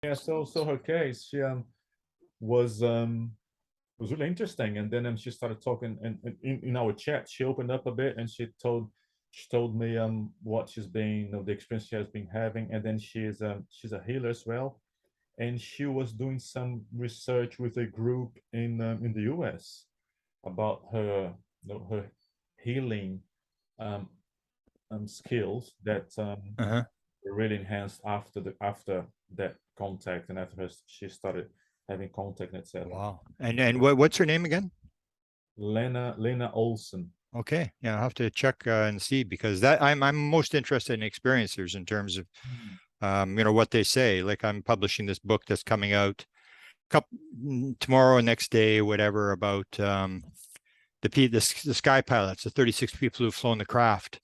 Yeah, so her case, she was um was really interesting, and then she started talking, and in our chat, she opened up a bit, and she told me what she's been, the experience she has been having, and then she's a healer as well, and she was doing some research with a group in the U.S. about her her healing um, skills that Uh-huh. were really enhanced after that contact, and after she started having contact, etc. Wow. And what's her name again? Lena Olson. Okay. Yeah, I'll have to check and see because that I'm most interested in experiencers in terms of what they say. Like I'm publishing this book that's coming out couple tomorrow, next day, whatever, about the sky pilots, the 36 people who've flown the craft.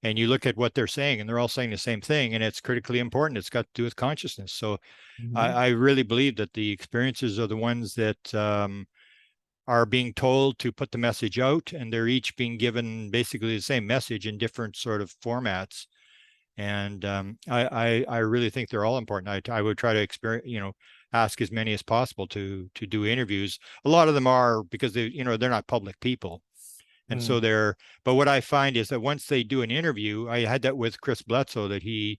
And you look at what they're saying, and they're all saying the same thing, and it's critically important. It's got to do with consciousness. So Mm-hmm. I really believe that the experiences are the ones that are being told to put the message out, and they're each being given basically the same message in different sort of formats. And I really think they're all important. I would try to experience, ask as many as possible to do interviews. A lot of them are because they're not public people, and so Mm. they're. But what I find is that once they do an interview, I had that with Chris Bledsoe, that he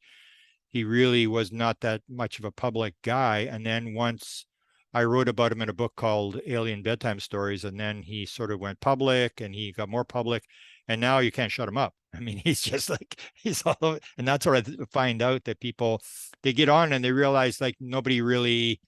really was not that much of a public guy. And then once I wrote about him in a book called Alien Bedtime Stories, and then he sort of went public and he got more public. And now you can't shut him up. I mean, he's just like, he's all over. And that's what I find out that people, they get on and they realize like nobody really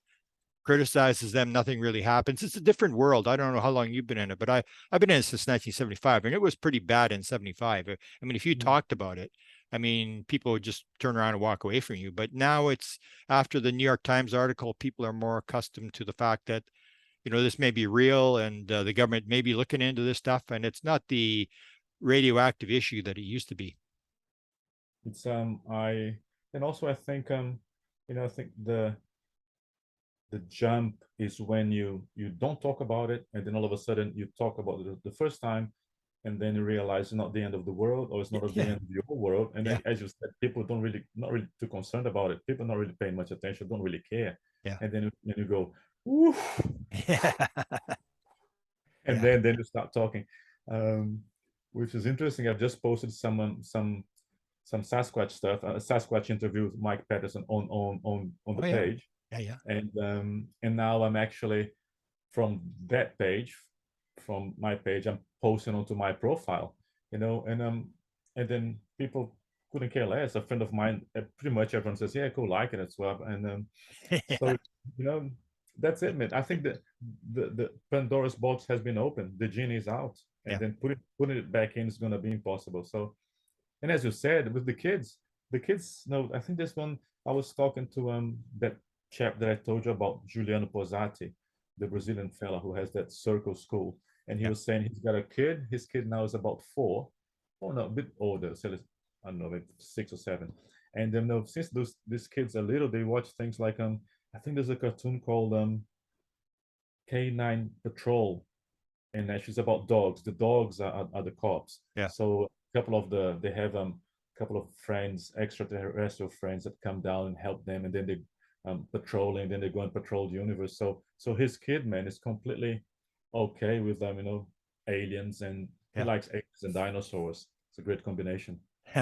criticizes them. Nothing really happens. It's a different world. I don't know how long you've been in it, but I've been in it since 1975, and it was pretty bad in 75. I mean, if you Mm. talked about it, I mean, people would just turn around and walk away from you. But now it's after the New York Times article, people are more accustomed to the fact that, this may be real and the government may be looking into this stuff. And it's not the radioactive issue that it used to be. It's I and also I think I think the jump is when you don't talk about it, and then all of a sudden you talk about it the first time, and then you realize it's not the end of the world, or it's not the Yeah. end of your world. And Yeah. then, as you said, people don't really not really too concerned about it. People not really paying much attention, don't really care. Yeah. And then you go, woof, Yeah. and Yeah. then you start talking, um, which is interesting. I've just posted some Sasquatch stuff, a Sasquatch interview with Mike Patterson on the Oh, yeah. page, Yeah. Yeah. and now I'm actually from that page, from my page, I'm posting onto my profile, and then people couldn't care less. A friend of mine, pretty much everyone says, "Yeah, cool, like it as well," and so Yeah. you know, that's it, man. I think that the Pandora's box has been opened, the genie is out, and Yeah. then putting it back in is going to be impossible. So, and as you said, with the kids, no, I think this one I was talking to that chap that I told you about, Juliano Posati, the Brazilian fella who has that circle school, and he Yeah. was saying he's got a kid. His kid now is about 4. Oh no, a bit older, so I don't know, maybe 6 or 7. And then since these kids are little, they watch things like I think there's a cartoon called K9 Patrol, and she's about dogs. The dogs are the cops. Yeah. So a couple of they have a couple of friends, extraterrestrial friends that come down and help them, and then they patrolling, then they go and patrol the universe. So his kid, man, is completely okay with them, aliens, and he Yeah. likes apes and dinosaurs. It's a great combination.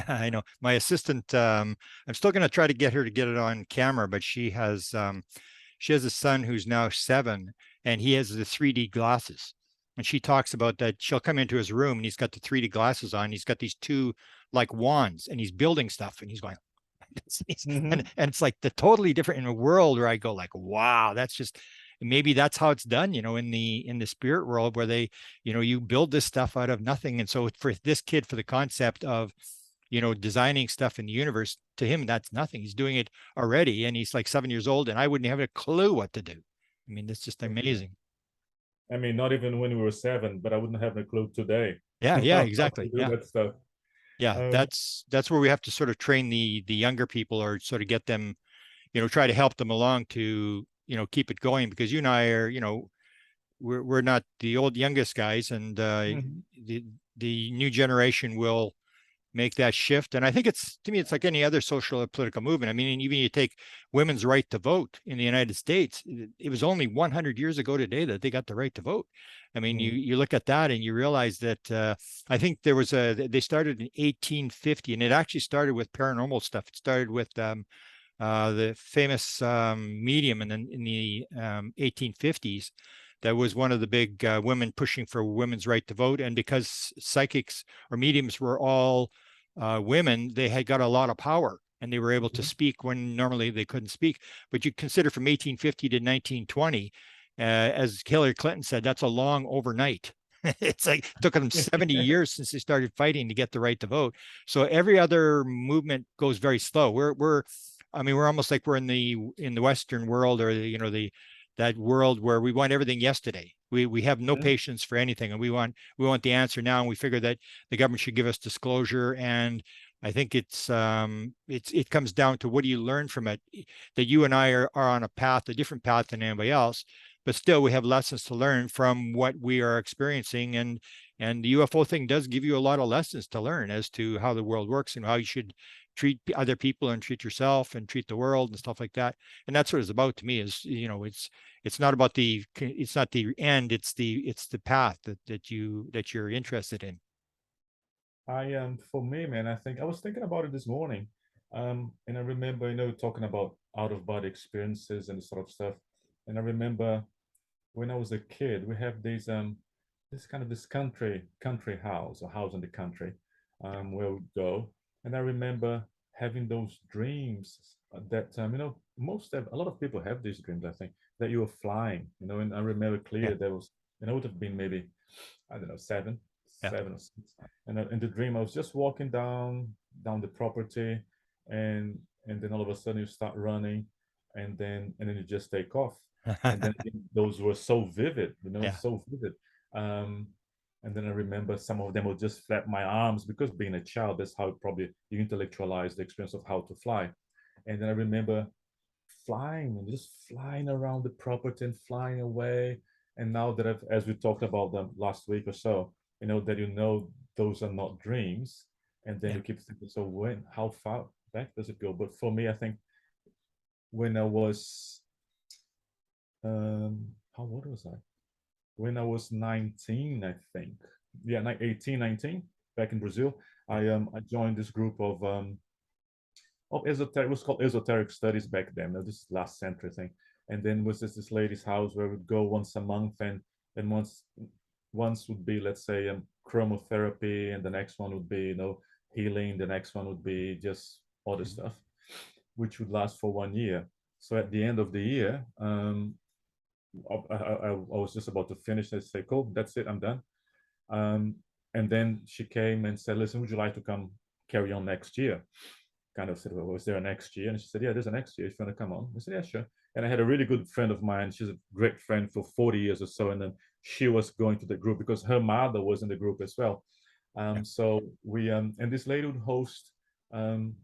I know my assistant. I'm still going to try to get her to get it on camera, but she has a son who's now 7, and he has the 3D glasses. And she talks about that. She'll come into his room, and he's got the 3D glasses on. He's got these two like wands, and he's building stuff, and he's going. Mm-hmm. And it's like the totally different in a world where I go like, wow, that's just maybe that's how it's done, in the spirit world where they, you build this stuff out of nothing. And so for this kid, for the concept of designing stuff in the universe, to him, that's nothing. He's doing it already. And he's like 7 years old, and I wouldn't have a clue what to do. I mean, that's just amazing. I mean, not even when we were 7, but I wouldn't have a clue today Yeah, yeah, how to exactly. do Yeah. that stuff. Yeah. Um, That's where we have to sort of train the younger people, or sort of get them, try to help them along to, keep it going, because you and I are, we're not the old youngest guys, and mhm. the the new generation will make that shift. And I think to me, it's like any other social or political movement. I mean, even you take women's right to vote in the United States, it was only 100 years ago today that they got the right to vote. I mean, you look at that and you realize that I think they started in 1850, and it actually started with paranormal stuff. It started with the famous medium in the 1850s that was one of the big women pushing for women's right to vote. And because psychics or mediums were all women, they had got a lot of power and they were able to speak when normally they couldn't speak. But you consider from 1850 to 1920, as Hillary Clinton said, that's a long overnight. It's like it took them 70 years since they started fighting to get the right to vote. So every other movement goes very slow. I mean, we're almost like we're in the Western world, or that world where we want everything yesterday. We have no patience for anything, and we want the answer now. And we figure that the government should give us disclosure. And I think it comes down to, what do you learn from it? That you and I are on a different path than anybody else, but still we have lessons to learn from what we are experiencing. And the UFO thing does give you a lot of lessons to learn as to how the world works and how you should treat other people and treat yourself and treat the world and stuff like that. And that's what it's about to me. Is it's not about it's not the end, it's the path that you're interested in. For me, man, I think I was thinking about it this morning. And I remember, talking about out of body experiences and sort of stuff. And I remember when I was a kid, we have this country house, or house in the country, where we go. And I remember having those dreams that a lot of people have these dreams, I think, that you were flying, and I remember clearly there was, it would have been maybe, I don't know, seven or six. And in the dream, I was just walking down the property, and then all of a sudden you start running, and then you just take off. And then those were so vivid, so vivid. Um, and then I remember some of them would just flap my arms, because being a child, that's how probably you intellectualize the experience of how to fly. And then I remember flying and just flying around the property and flying away. And now that as we talked about them last week or so, that those are not dreams. And then you keep thinking, so how far back does it go? But for me, I think when I was, how old was I? When I was 19, I think. Yeah, 18, 19, back in Brazil. I joined this group of esoteric, it was called esoteric studies back then. This is last century thing. And then was this lady's house where we'd go once a month, and once would be, let's say, chromotherapy, and the next one would be, healing. The next one would be just other stuff, which would last for 1 year. So at the end of the year, I was just about to finish. I say, cool, that's it, I'm done. And then she came and said, listen, would you like to come carry on next year? Kind of said, well, was there a next year? And she said, yeah, there's a next year if you want to come on. I said, yeah, sure. And I had a really good friend of mine. She's a great friend for 40 years or so. And then she was going to the group because her mother was in the group as well. So we, and this lady would host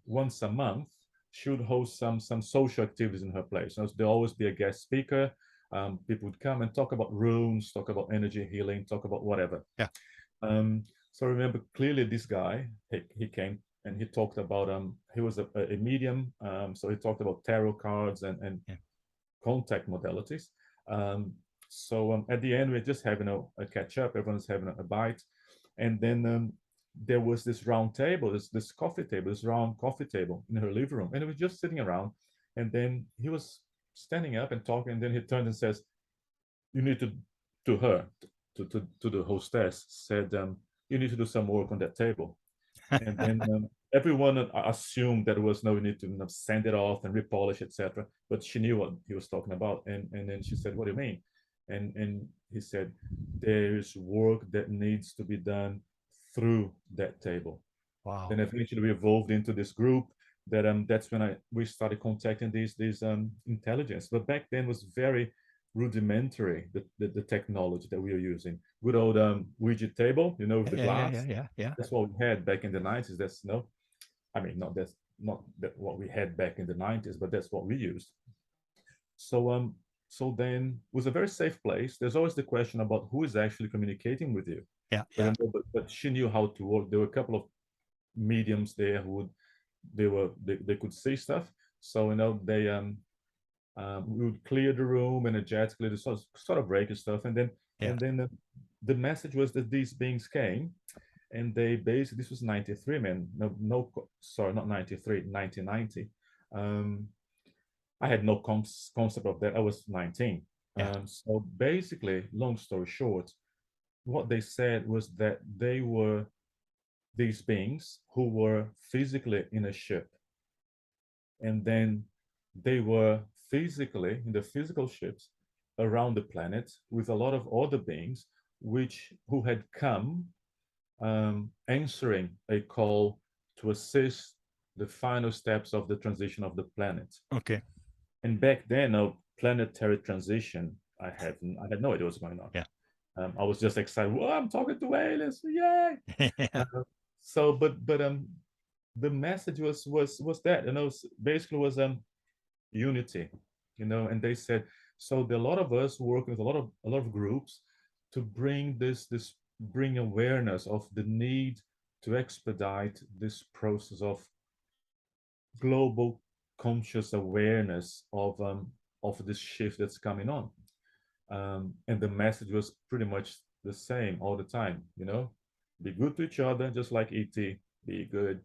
once a month. She would host some social activities in her place. There'd always be a guest speaker. People would come and talk about runes, talk about energy healing, talk about whatever. Yeah. So I remember clearly this guy, he came and he talked about, he was a medium. So he talked about tarot cards and contact modalities. So at the end, we're just having a catch up. Everyone's having a bite. And then there was this round table, this coffee table, this round coffee table in her living room. And it was just sitting around. And then he was standing up and talking. And then he turned and says, you need to her, to the hostess, said, you need to do some work on that table. And then everyone assumed that it was no need to sand it off and repolish, etc. But she knew what he was talking about. And then she said, what do you mean? And he said, there is work that needs to be done through that table. Wow. Then eventually we evolved into this group that's when we started contacting these intelligence. But back then was very rudimentary, the technology that we were using. Good old Ouija table, with the glass. Yeah. That's what we had back in the 90s. That's not what we had back in the 90s, but that's what we used. So then it was a very safe place. There's always the question about who is actually communicating with you. Yeah. But she knew how to work. There were a couple of mediums there who they could see stuff. So we would clear the room energetically, the sort of break and stuff, and Yeah. then the message was that these beings came, and they basically, this was 93, man. No, sorry, not 93, 1990. I had no concept of that. I was 19. Yeah. So basically, long story short, what they said was that they were these beings who were physically in a ship, and then they were physically in the physical ships around the planet with a lot of other beings which who had come answering a call to assist the final steps of the transition of the planet. Okay. And back then, a planetary transition, I had no idea what's going on. Yeah. I was just excited. Well, I'm talking to aliens, yay! Yeah. So, but the message was that, basically was unity, and they said, so there are a lot of us working with a lot of groups to bring bring awareness of the need to expedite this process of global conscious awareness of this shift that's coming on. And the message was pretty much the same all the time. Be good to each other, just like ET. Be good,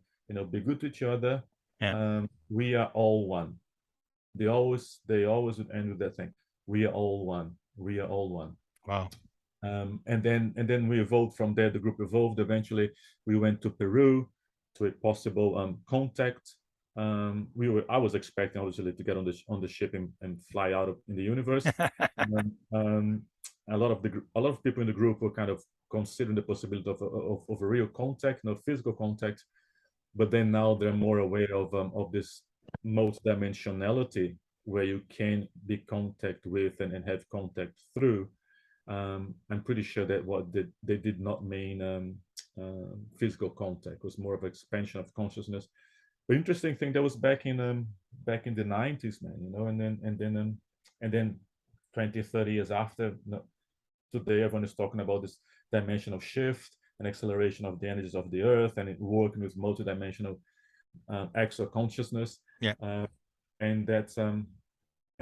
be good to each other. Yeah. We are all one. They always would end with that thing. We are all one. We are all one. Wow. And then we evolved from there. The group evolved. Eventually, we went to Peru to a possible contact. I was expecting obviously to get on the ship and fly out in the universe. A lot of people in the group were kind of considering the possibility of a real contact, physical contact. But then now they're more aware of this multidimensionality where you can be contact with and have contact through. I'm pretty sure that what they did not mean physical contact. It was more of expansion of consciousness. But interesting thing, that was back in the 90s, man. And then 20, 30 years after, today everyone is talking about this dimensional shift and acceleration of the energies of the earth, and it working with multidimensional extra consciousness. Yeah. And that's and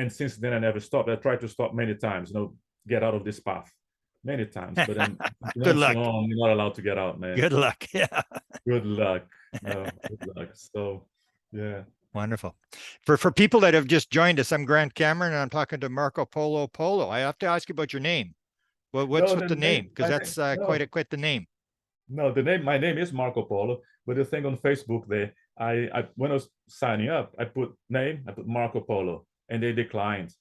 since then I never stopped. I tried to stop many times, get out of this path many times, but then Good once luck. you're not allowed to get out, man. Good luck. Yeah. Good luck. No, good luck. So, yeah. Wonderful. For people that have just joined us, I'm Grant Cameron, and I'm talking to Marco Polo Polo. I have to ask you about your name. What's No, with the name? Because that's quite the name. No, my name is Marco Polo, but the thing on Facebook there, I when I was signing up, I put Marco Polo, and they declined.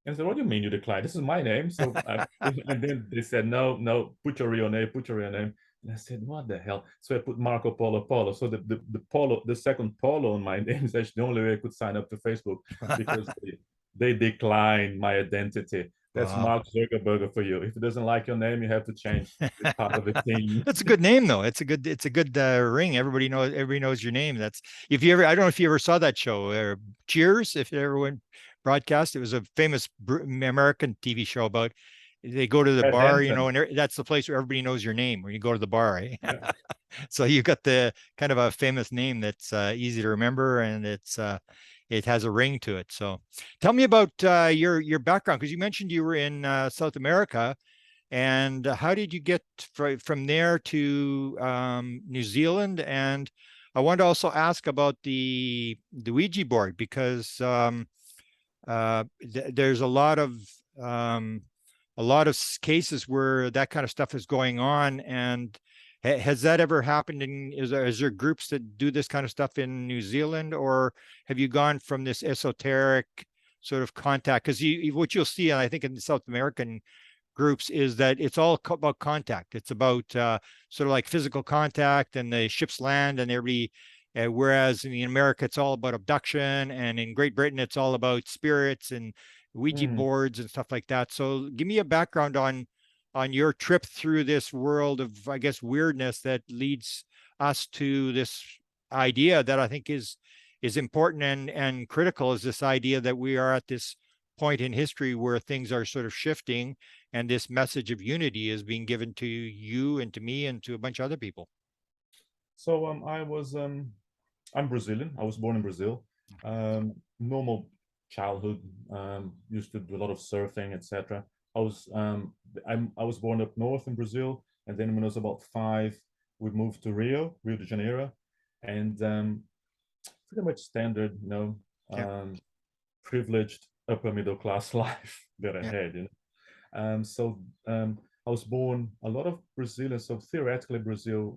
And I said, "What do you mean you declined? This is my name." So, and then they said, "No, put your real name, put your real name." And I said, "What the hell?" So I put Marco Polo Polo. So the Polo, the second Polo on my name is actually the only way I could sign up to Facebook, because they declined my identity. That's Wow. Mark Zuckerberg for you. If he doesn't like your name, you have to change. It's part of the team. That's a good name, though. It's a good ring. Everybody knows your name. That's if you ever. I don't know if you ever saw that show, Cheers. If you ever went broadcast, it was a famous American TV show about they go to the Ted bar, Hansen. and that's the place where everybody knows your name when you go to the bar. Right? Yeah. So you got the kind of a famous name that's easy to remember, and it has a ring to it. So tell me about your background, because you mentioned you were in South America. And how did you get from there to New Zealand? And I want to also ask about the Ouija board, because there's a lot of cases where that kind of stuff is going on. And has that ever happened is there groups that do this kind of stuff in New Zealand, or have you gone from this esoteric sort of contact? Because what you'll see, and I think in the South American groups, is that it's all about contact. It's about sort of like physical contact, and the ships land and everybody. Whereas in America, it's all about abduction, and in Great Britain, it's all about spirits and Ouija boards and stuff like that. So, give me a background on your trip through this world of, I guess, weirdness that leads us to this idea that I think is important and critical, is this idea that we are at this point in history where things are sort of shifting, and this message of unity is being given to you and to me and to a bunch of other people. So I'm Brazilian. I was born in Brazil. Normal childhood. Used to do a lot of surfing, etc. I was I was born up north in Brazil, and then when I was about 5, we moved to Rio de Janeiro, and pretty much standard, Yeah. privileged upper middle class life that I Yeah. had. So I was born a lot of Brazilians. So theoretically, Brazil,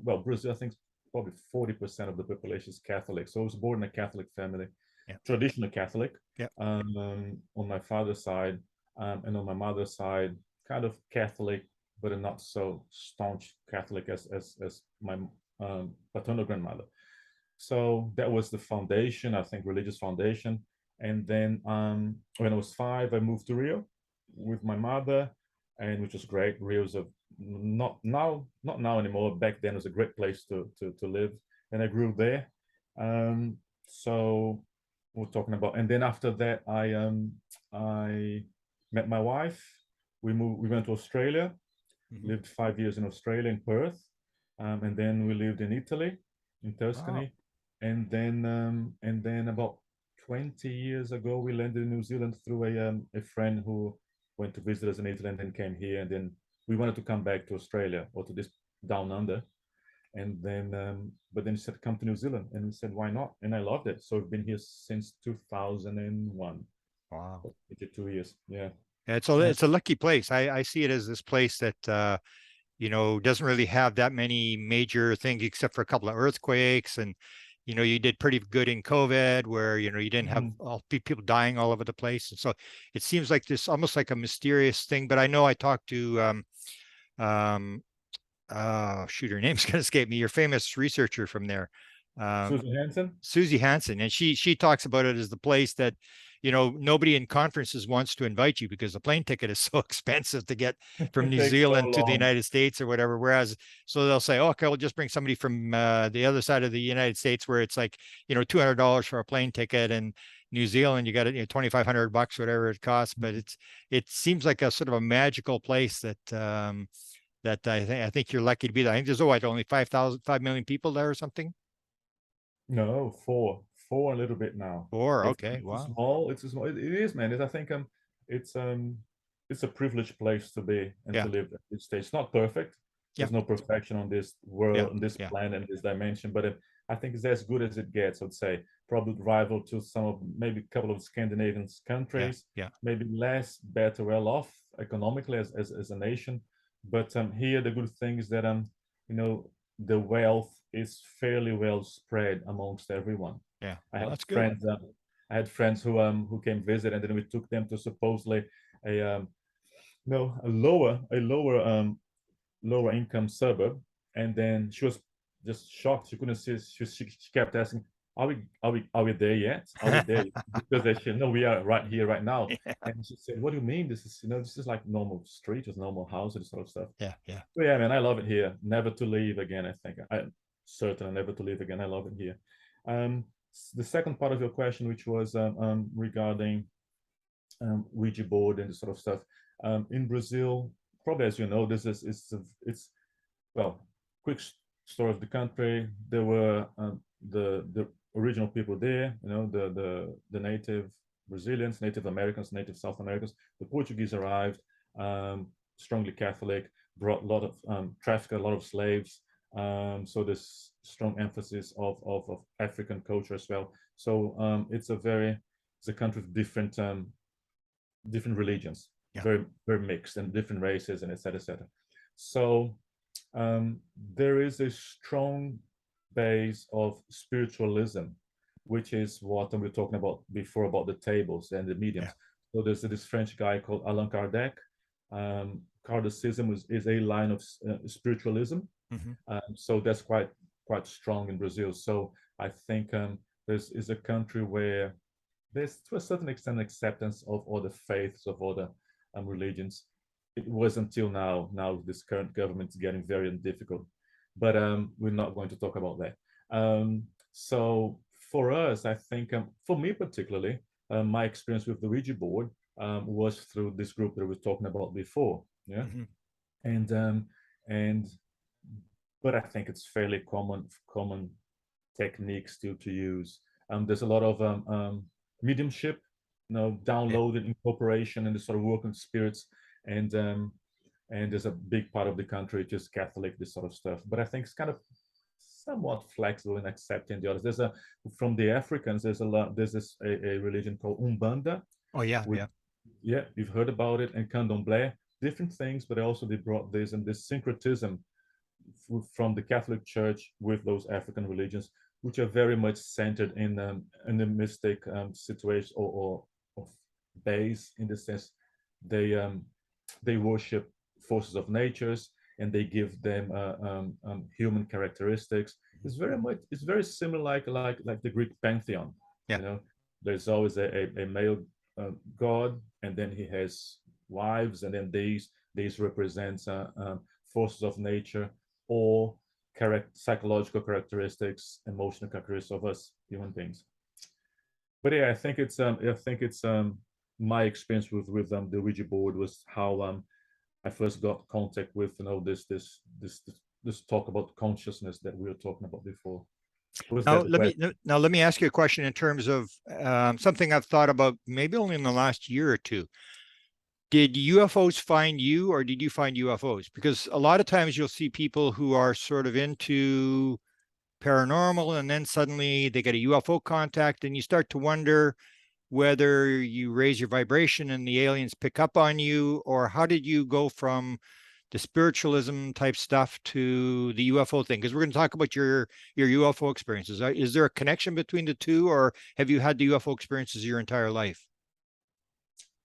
I think probably 40% of the population is Catholic. So I was born in a Catholic family, Yeah. traditional Catholic, Yeah. on my father's side, and on my mother's side, kind of Catholic, but a not so staunch Catholic as my paternal grandmother. So that was the foundation, I think, religious foundation. And then when I was 5, I moved to Rio with my mother, and which was great. Rio's a not now anymore. Back then, it was a great place to live, and I grew there. So we're talking about, and then after that, I met my wife. We moved. We went to Australia. Mhm. Lived 5 years in Australia in Perth, and then we lived in Italy, in Wow. Tuscany, and then about 20 years ago, we landed in New Zealand through a friend who went to visit us in Italy and then came here. And then we wanted to come back to Australia or to this down under. And then, but then he said, come to New Zealand. And we said, why not? And I loved it. So we've been here since 2001, Wow. 2 years. Yeah. Yeah, Uh, it's a lucky place. I see it as this place that doesn't really have that many major things except for a couple of earthquakes. And, you did pretty good in COVID where, you didn't have mm, all people dying all over the place. And so it seems like this almost like a mysterious thing. But I know I talked to, um, shoot, her name's going to escape me, your famous researcher from there. Um, Susan Hansen. Susie Hansen, and she talks about it as the place that nobody in conferences wants to invite you because the plane ticket is so expensive to get from It New takes so Zealand to the long. United States or whatever. Whereas, so they'll say, oh, okay, we'll just bring somebody from the other side of the United States where it's like $200 for a plane ticket, and New Zealand you got it $2,500, whatever it costs. But it seems like a sort of a magical place that I think you're lucky to be there. I think there's only 5 million people there or something. No, four a little bit now. Or It's okay, it's a wow. small. It's a small. It is, man. I think it's it's a privileged place to be and Yeah, to live at this stage. It's not perfect. yeah, There's no perfection on this yeah, world, on this yeah, planet, in this dimension. But I think it's as good as it gets. I'd say probably rival to some of maybe a couple of Scandinavian yeah, countries. yeah, Maybe less, better, well off economically as a nation. But here the good thing is that you know the wealth is fairly well spread amongst everyone. yeah. I Well, had that's good. friends. I had friends who came visit, and then we took them to supposedly a no a lower income suburb, and then she was just shocked. She couldn't see. She kept asking, "Are we there yet? Are we there?" Because they said, "No, we are right here, right now." Yeah, And she said, "What do you mean? This is like normal street, just normal house, and sort of stuff." yeah, yeah, But yeah, man, I love it here. Never to leave again. I think I certainly never to leave again. I love it here. Um, the second part of your question, which was regarding Ouija board and this sort of stuff, in Brazil, probably as you know, this is it's well, quick story of the country. There were the original people there, the native Brazilians, Native Americans, Native South Americans. The Portuguese arrived, strongly Catholic, brought a lot of trafficked a lot of slaves. So there's strong emphasis of African culture as well. So it's a country of different religions, yeah, very very mixed, and different races, and etc. etc. So there is a strong base of spiritualism, which is what we were talking about before about the tables and the yeah, mediums. So there's this French guy called Allan Kardec. Kardec is a line of spiritualism, hmm, so that's quite strong in Brazil. So I think this is a country where there's to a certain extent acceptance of all the faiths of all the religions. It was until now. Now this current government is getting very difficult, but we're not going to talk about that. So for us, I think for me particularly, my experience with the Ouija board was through this group that we were talking about before. Yeah, hmm, and and but I think it's fairly common technique still to use. There's a lot of mediumship, Yeah. downloaded incorporation and the sort of working spirits, and there's a big part of the country just Catholic, this sort of stuff. But I think it's kind of somewhat flexible in accepting the others. There's a from the Africans. There's a lot. There's a religion called Umbanda, Oh yeah, which yeah. yeah, you've heard about it, and Candomblé, different things, but also they brought this and this syncretism from the Catholic Church with those African religions, which are very much centered in the mystic situation or base in the sense they they worship forces of natures and they give them human characteristics. It's very similar like the Greek pantheon. Yeah. You know, there's always a male god, and then he has wives, and then these represents forces of nature or psychological characteristics, emotional characteristics of us human beings. But yeah, I think it's my experience with the Ouija board was how I first got contact with this talk about consciousness that we were talking about before. Was Now that the let me question? now let me ask you a question in terms of something I've thought about maybe only in the last year or two. Did UFOs find you, or did you find UFOs? Because a lot of times you'll see people who are sort of into paranormal, and then suddenly they get a UFO contact, and you start to wonder whether you raise your vibration and the aliens pick up on you, or how did you go from the spiritualism type stuff to the UFO thing? Because we're going to talk about your UFO experiences. Is there a connection between the two, or have you had the UFO experiences your entire life?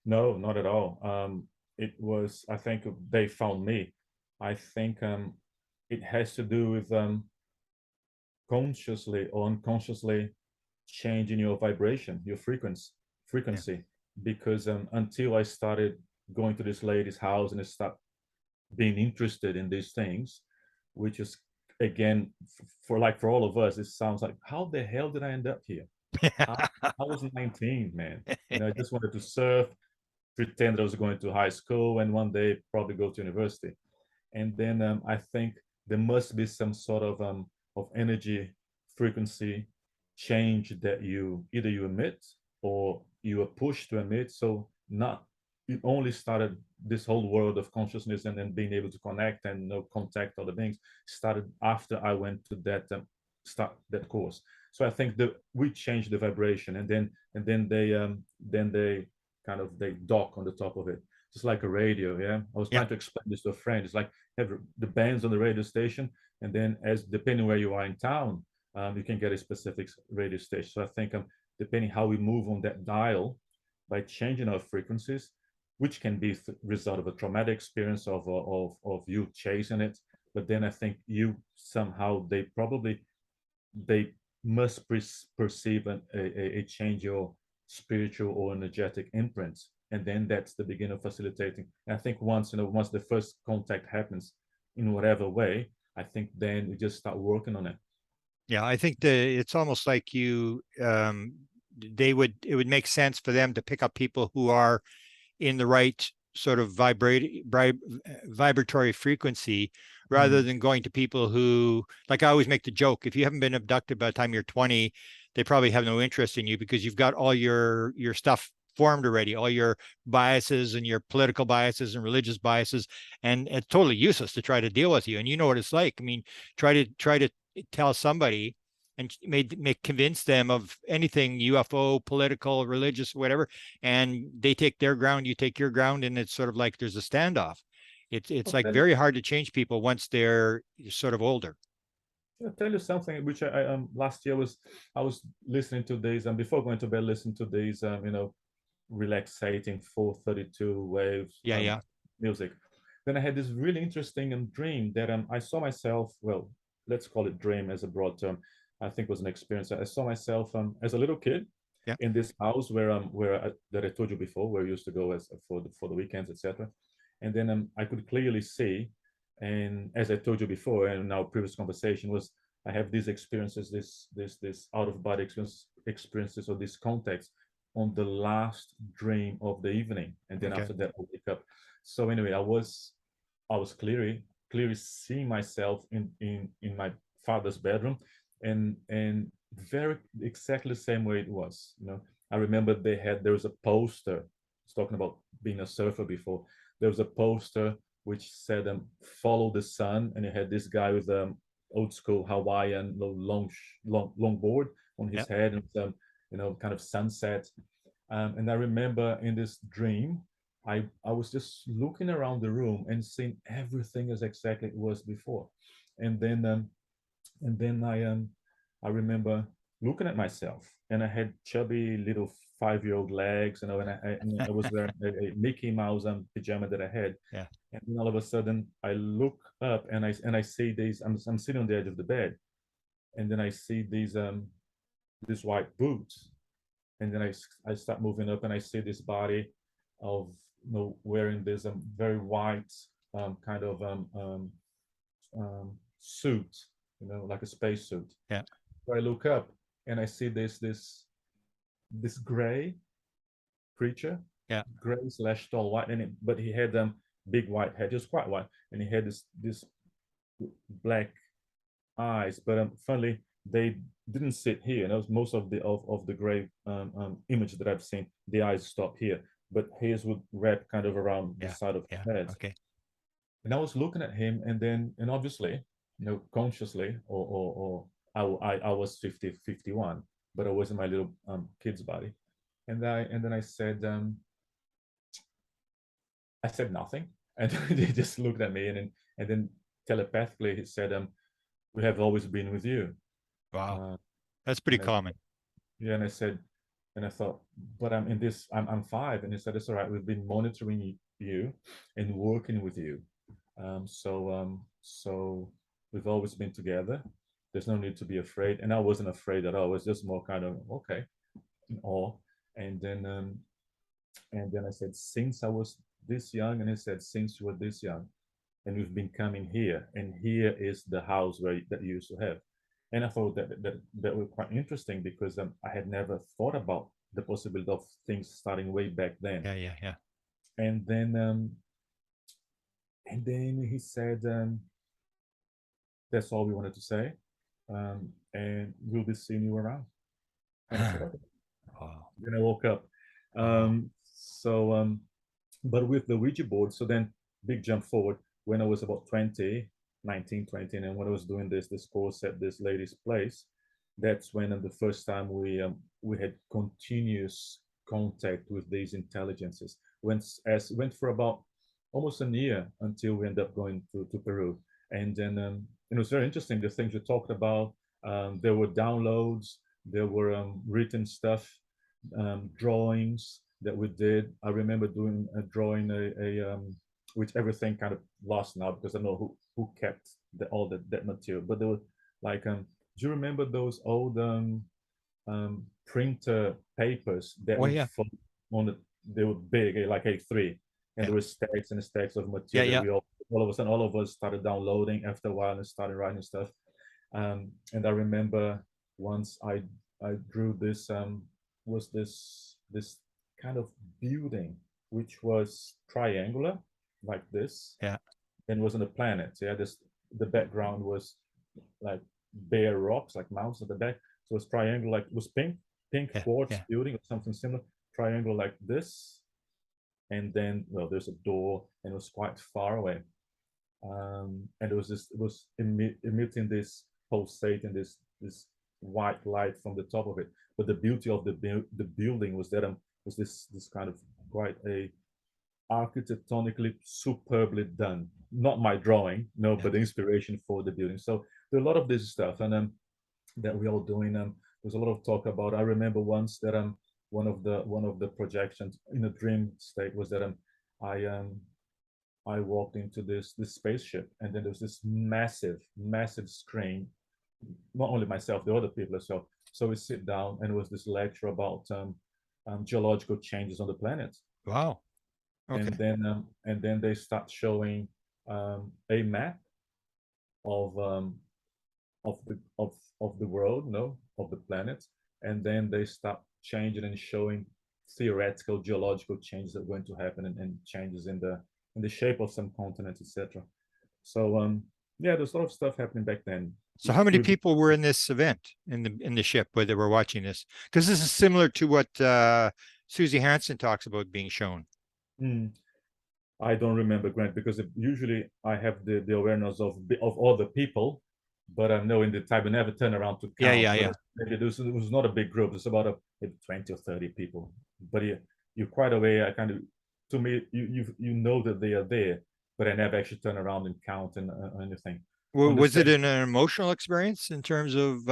No, not at all. It was, I think they found me. I think it has to do with consciously or unconsciously changing your vibration, your Yeah. frequency. Because until I started going to this lady's house and I start being interested in these things, which is again for all of us, it sounds like how the hell did I end up here? How I was 19, man. I just wanted to surf, pretend I was going to high school, and one day probably go to university. And then I think there must be some sort of energy frequency change that you either you emit or you are pushed to emit. So not it only started this whole world of consciousness and then being able to connect and contact other beings started after I went to that course. So I think that we changed the vibration, and then they kind of they dock on the top of it, just like a radio. Yeah, I was Yeah. trying to explain this to a friend. It's like have the bands on the radio station, and then as depending where you are in town, you can get a specific radio station. So I think depending how we move on that dial, by changing our frequencies, which can be result of a traumatic experience of you chasing it, but then I think you somehow they must perceive a change your spiritual or energetic imprints, and then that's the beginning of facilitating. And I think once the first contact happens in whatever way, I think then we just start working on it. Yeah, I think it's almost like it would make sense for them to pick up people who are in the right sort of vibratory frequency rather Mm. than going to people who, like I always make the joke, if you haven't been abducted by the time you're 20, they probably have no interest in you because you've got all your stuff formed already, all your biases and your political biases and religious biases, and it's totally useless to try to deal with you. And you know what it's like. I mean, try to tell somebody and make convince them of anything UFO, political, religious, whatever, and they take their ground, you take your ground, and it's sort of like there's a standoff. It's I'll like tell you, very hard to change people once they're sort of older. I'll tell you something which I last year was I was listening to these and before going to bed listening to these relaxating 432 waves Yeah, yeah. music. Then I had this really interesting dream that I saw myself, well, let's call it dream as a broad term. I think it was an experience. I saw myself as a little kid Yeah. in this house that I told you before, where I used to go as for the weekends, etc. And then I could clearly see, and as I told you before, and in our previous conversation was I have these experiences, this out of body experiences or this context on the last dream of the evening, and then Okay. after that I wake up. So anyway, I was clearly clearly seeing myself in my father's bedroom, and very exactly the same way it was. I remember there was a poster. I was talking about being a surfer before. There was a poster which said, "Follow the sun," and it had this guy with old school Hawaiian long board on his Yeah. head, and kind of sunset. And I remember in this dream, I was just looking around the room and seeing everything as exactly it was before. And then I remember looking at myself, and I had chubby little 5-year-old legs, and I was wearing a Mickey Mouse pajama that I had. Yeah. And then all of a sudden I look up, and I see these. I'm sitting on the edge of the bed, and then I see these white boots, and then I start moving up, and I see this body of wearing this very white kind of suit, like a space suit. Yeah. So I look up, and I see this gray creature, Yeah. gray/tall white, but he had big white head, just quite white, and he had this black eyes, but funnily they didn't sit here. And most of the gray image that I've seen, the eyes stop here, but his would wrap kind of around the Yeah. side of Yeah. the head. Okay. And I was looking at him, and obviously, consciously, or I was 51, but I was in my little kid's body, and then I said nothing, and they just looked at me, and then telepathically he said, "We have always been with you." Wow. Uh, That's pretty and I, common. yeah, and I said, and I thought, but I'm in this. I'm 5, and he said, "It's all right. We've been monitoring you and working with you. So we've always been together. There's no need to be afraid." And I wasn't afraid at all. I was just more kind of okay, in awe. And then I said, "Since I was this young," and he said, "Since you were this young, and we've been coming here, and here is the house that you used to have." And I thought that was quite interesting, because I had never thought about the possibility of things starting way back then. Yeah. Yeah. Yeah. And then he said, "That's all we wanted to say, and we'll be seeing you around." And I said, "Okay." Wow. Then I woke up. Wow. But with the Ouija board, so then big jump forward, when I was about 19, 20, and when I was doing this course at this lady's place, that's when the first time we had continuous contact with these intelligences. Went for about almost a year until we ended up going to Peru. And then it was very interesting, the things we talked about. There were downloads, there were written stuff, drawings that we did. I remember doing a drawing, which everything kind of lost now, because I don't know who kept all that material. But there was like, do you remember those old printer papers that Oh would yeah. fall on they were big, like A3, and Yeah. there were stacks and stacks of Yeah. material that Yeah. we all of a sudden all of us started downloading after a while and started writing stuff. And I remember once I drew this was this kind of building which was triangular like this, Yeah. and was on a planet. So yeah, the background was like bare rocks, like mountains at the back. So it's triangle, like it was pink Yeah. quartz Yeah. building or something similar, triangle like this, and then there's a door, and it was quite far away. And it was emitting this pulsating this white light from the top of it. But the beauty of the building was that was this kind of quite a architectonically superbly done. Not my drawing, no, Yeah. but the inspiration for the building. So there are a lot of this stuff, and that we all doing. There's a lot of talk about. I remember once that one of the projections in a dream state was that I I walked into this spaceship, and then there was this massive screen. Not only myself, the other people as well. So we sit down, and it was this lecture about geological changes on the planet, Wow. Okay. and then they start showing a map of of the world, no, of the planet, and then they start changing and showing theoretical geological changes that are going to happen, and changes in the shape of some continents, etc. So yeah, there's a lot of stuff happening back then. So how many With people were in this event in the ship where they were watching this? Because this is similar to what Susie Hansen talks about being shown. mm, I don't remember, Grant, because usually I have the awareness of other people, but I know in the time I never turn around to Yeah, count. yeah, But yeah. maybe it was not a big group. It's about maybe 20 or 30 people. But you're quite aware. I kind of, to me, you know that they are there, but I never actually turn around and count and anything. On the Was it same, an emotional experience in terms of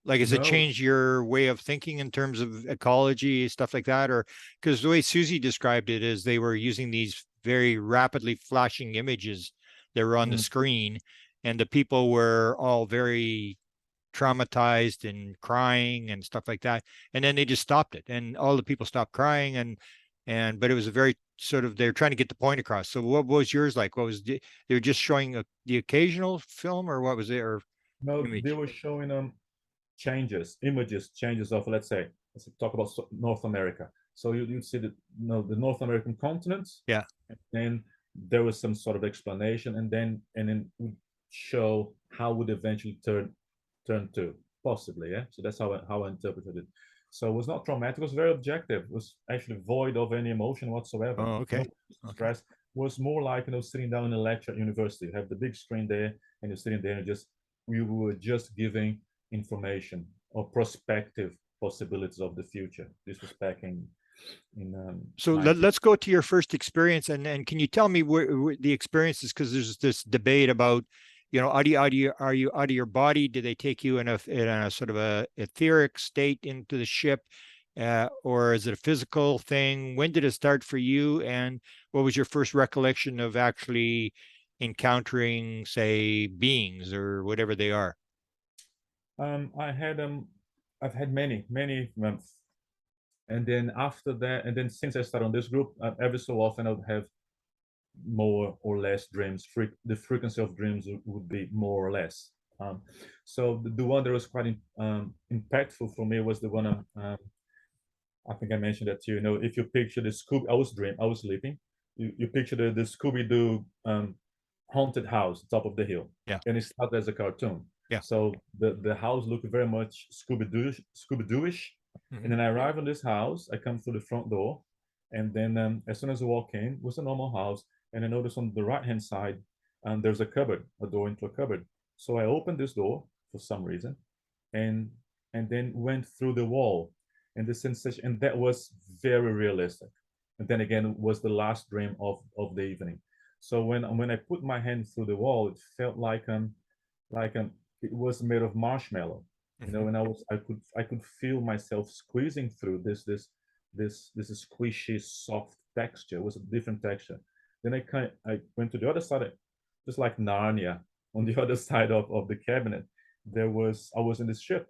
like, has it no, changed your way of thinking in terms of ecology, stuff like that? Or because the way Susie described it is they were using these very rapidly flashing images that were on the mm, screen, and the people were all very traumatized and crying and stuff like that. And then they just stopped it, and all the people stopped crying, and but it was a very sort of they're trying to get the point across. So what was yours like? What was they were just showing the occasional film, or what was it, or no, they image? were showing changes of, let's talk about North America. So you see the North American continent, Yeah. and then there was some sort of explanation, and then we show how would eventually turn to possibly, yeah. So that's how I interpreted it. So it was not traumatic. It was very objective. It was actually void of any emotion whatsoever. Oh, No okay. Okay. stress. It was more like sitting down in a lecture at university. You have the big screen there, and you're sitting there and just we were just giving information or prospective possibilities of the future. This was back in So 90. let's go to your first experience, and can you tell me where the experiences? Because there's this debate about, you know, are you out of your body? Do they take you in a sort of a etheric state into the ship, or is it a physical thing? When did it start for you? And what was your first recollection of actually encountering, say, beings or whatever they are? I had I've had many months, and then after that, and then since I started on this group, every so often I would have more or less dreams. The frequency of dreams would be more or less. Um, so the one that was quite impactful for me was the one I think I mentioned that to you. You know, if you picture the Scooby, I was sleeping. You picture the Scooby Doo haunted house top of the hill, Yeah. and it started as a cartoon. Yeah. So the house looked very much Scooby Dooish. And Hmm. then I arrive on this house. I come through the front door, and then as soon as I walk in, it was a normal house, and I notice on the right hand side, there's a cupboard, a door into a cupboard. So I opened this door for some reason, and and then went through the wall, and the sensation, and that was very realistic. And then again, it was the last dream of the evening. So when I put my hand through the wall, it felt like it was made of marshmallow, you know, Hmm. and I could feel myself squeezing through this squishy soft texture. It was a different texture. Then I went to the other side, just like Narnia. On the other side of the cabinet, I was in this ship,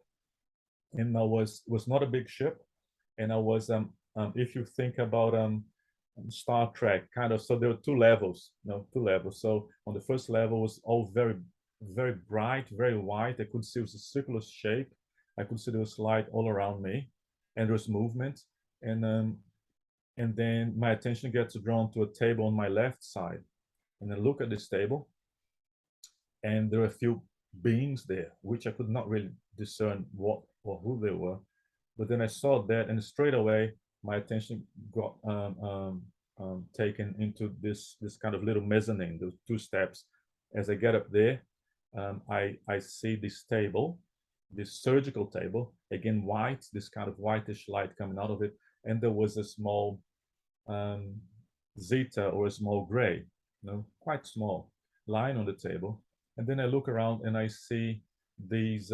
and I was not a big ship, and I was if you think about Star Trek kind of, so there were two levels, two levels. So on the first level was all very bright, very white. I could see it was a circular shape. I could see there was light all around me, and there was movement, and and then my attention gets drawn to a table on my left side, and I look at this table, and there were a few beings there, which I could not really discern what or who they were. But then I saw that, and straight away my attention got taken into this kind of little mezzanine, those two steps. As I get up there, I see this table, this surgical table, again white, this kind of whitish light coming out of it, and there was a small um, zeta or a small gray, quite small, lying on the table. And then I look around and I see these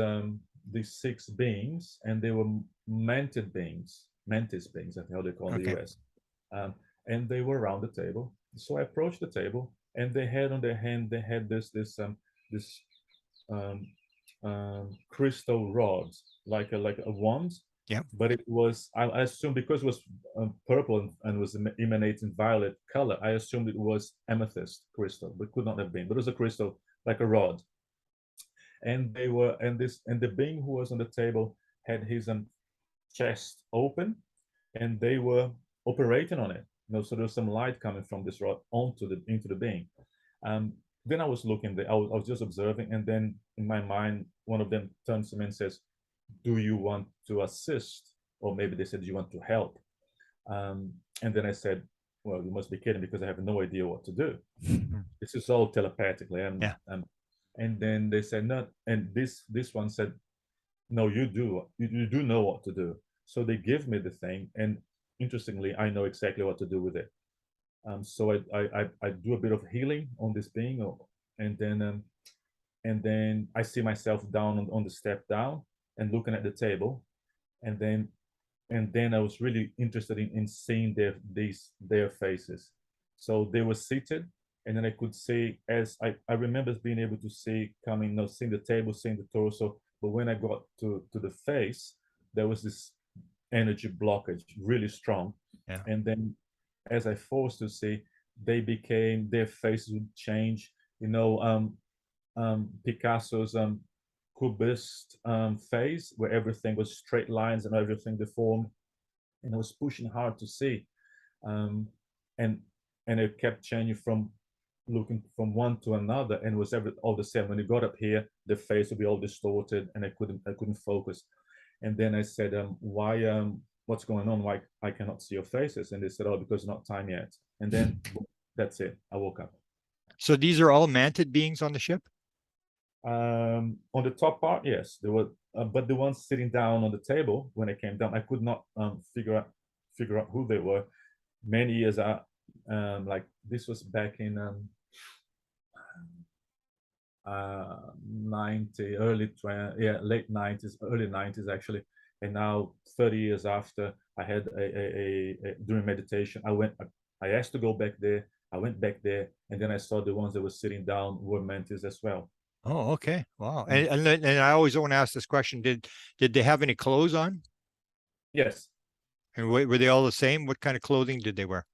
these six beings, and they were mantis beings, that's how they call in the Okay. US. Um, and they were around the table. So I approached the table, and they had on their hand they had this um, crystal rods, like a wand, Yeah. but it was, I assume, because it was purple and was emanating violet color, I assumed it was amethyst crystal, but could not have been. But it was a crystal, like a rod. And they were, and the being who was on the table had his chest open, and they were operating on it. So there was some light coming from this rod onto the into the being. then I was looking there, I was just observing, and then in my mind, one of them turns to me and says, "Do you want to assist?" Or maybe they said, "Do you want to help?" And then I said, "Well, you must be kidding, because I have no idea what to do. This is all telepathically." Yeah. And then they said, "No." And this one said, "No, you do. You do know what to do." So they give me the thing, and interestingly, I know exactly what to do with it. So I do a bit of healing on this being, and then I see myself down on the step down and looking at the table, and then I was really interested in seeing their faces. So they were seated, and then I could see, as I remember being able to see coming, seeing the table, seeing the torso. But when I got to the face, there was this energy blockage, really strong. Yeah. And then as I forced to see, their faces would change. Picasso's cubist phase, where everything was straight lines and everything deformed, and I was pushing hard to see, um, and and it kept changing from looking from one to another, and it was all the same. When you got up here, the face would be all distorted, and I couldn't focus. And then I said, "Why? What's going on? Why I cannot see your faces?" And they said, "Oh, because it's not time yet." And then that's it. I woke up. So these are all mantid beings on the ship? On the top part, yes, there were, but the ones sitting down on the table when I came down, I could not figure out who they were. Many years out, like this was back in 90, late 90s, early 90s actually. And now 30 years after, I had during meditation, I asked to go back there. I went back there, and then I saw the ones that were sitting down were mantis as well. Oh, okay. Wow. Mm. And I always want to ask this question. Did they have any clothes on? Yes. And were they all the same? What kind of clothing did they wear?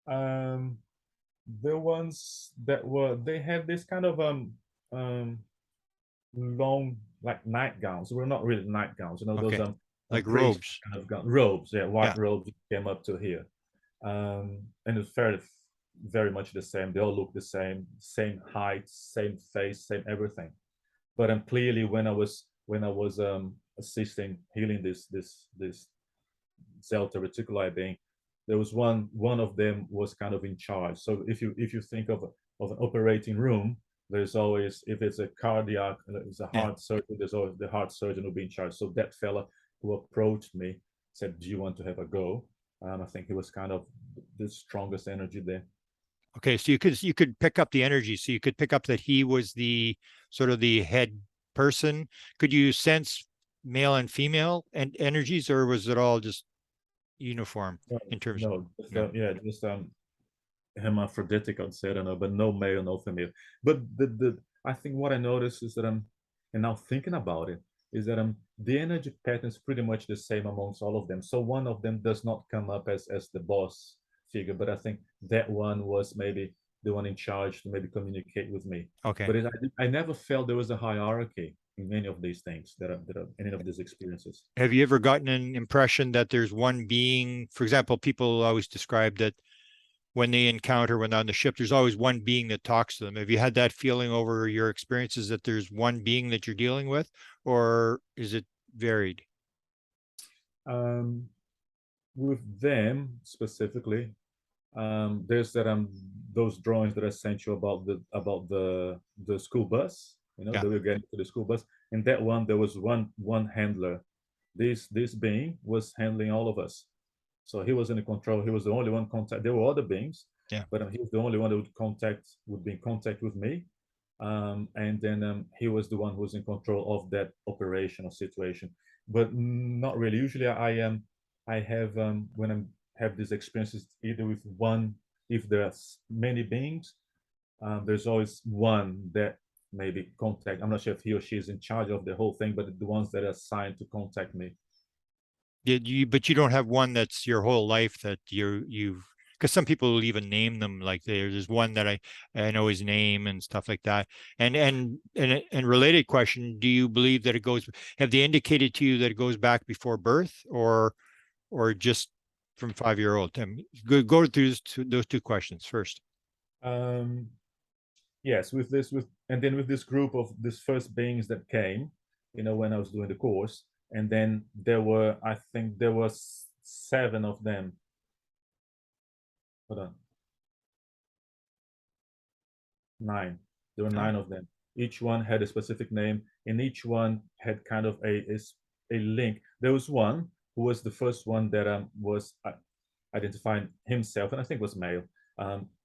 Um, the ones they had this kind of um long, like nightgowns. Well, not really nightgowns, those Okay. Like priest robes. kind of robes, yeah, white Yeah. robes came up to here. And it's very much the same. They all look the same height, same face, same everything. But clearly, when I was assisting healing this Zelta reticuli being, there was one of them was kind of in charge. So if you think of an operating room, there's always, if it's a cardiac, it's a Yeah. heart surgeon, there's always the heart surgeon will be in charge. So that fella who approached me said, "Do you want to have a go?" I think he was kind of the strongest energy there. Okay. So you could pick up the energy. So you could pick up that he was the sort of the head person. Could you sense male and female and energies, or was it all just uniform No, in terms? no, just, No. yeah, just hermaphroditic, I'd say, I don't know, but no male, no female. But the I think what I noticed is that and now thinking about it, is that the energy pattern is pretty much the same amongst all of them. So one of them does not come up as the boss figure, but I think that one was maybe the one in charge to maybe communicate with me. Okay. But I never felt there was a hierarchy in any of these things that are any of these experiences. Have you ever gotten an impression that there's one being? For example, people always describe that when they're on the ship, there's always one being that talks to them. Have you had that feeling over your experiences that there's one being that you're dealing with, or is it varied? Um, with them specifically, there's those drawings that I sent you about the school bus. Yeah. That we're getting to the school bus. In that one, there was one handler. This being was handling all of us. So he was in control. He was the only one contact. There were other beings, Yeah. but he was the only one that would be in contact with me. And then he was the one who was in control of that operational situation. But not really. Usually, I have when I have these experiences either with one. If there's many beings, there's always one that maybe contact. I'm not sure if he or she is in charge of the whole thing, but the ones that are assigned to contact me. But you don't have one that's your whole life that you've, because some people will even name them, like there's one that I know his name and stuff like that. And related question, do you believe that have they indicated to you that it goes back before birth, or just from 5-year-old? Go through those two questions first. Um, yes, and then with this group of these first beings that came, when I was doing the course, and then I think there was 7 of them. Hold on, 9. There were Oh, 9 of them. Each one had a specific name, and each one had kind of a link. There was one who was the first one that was identifying himself, and I think was male,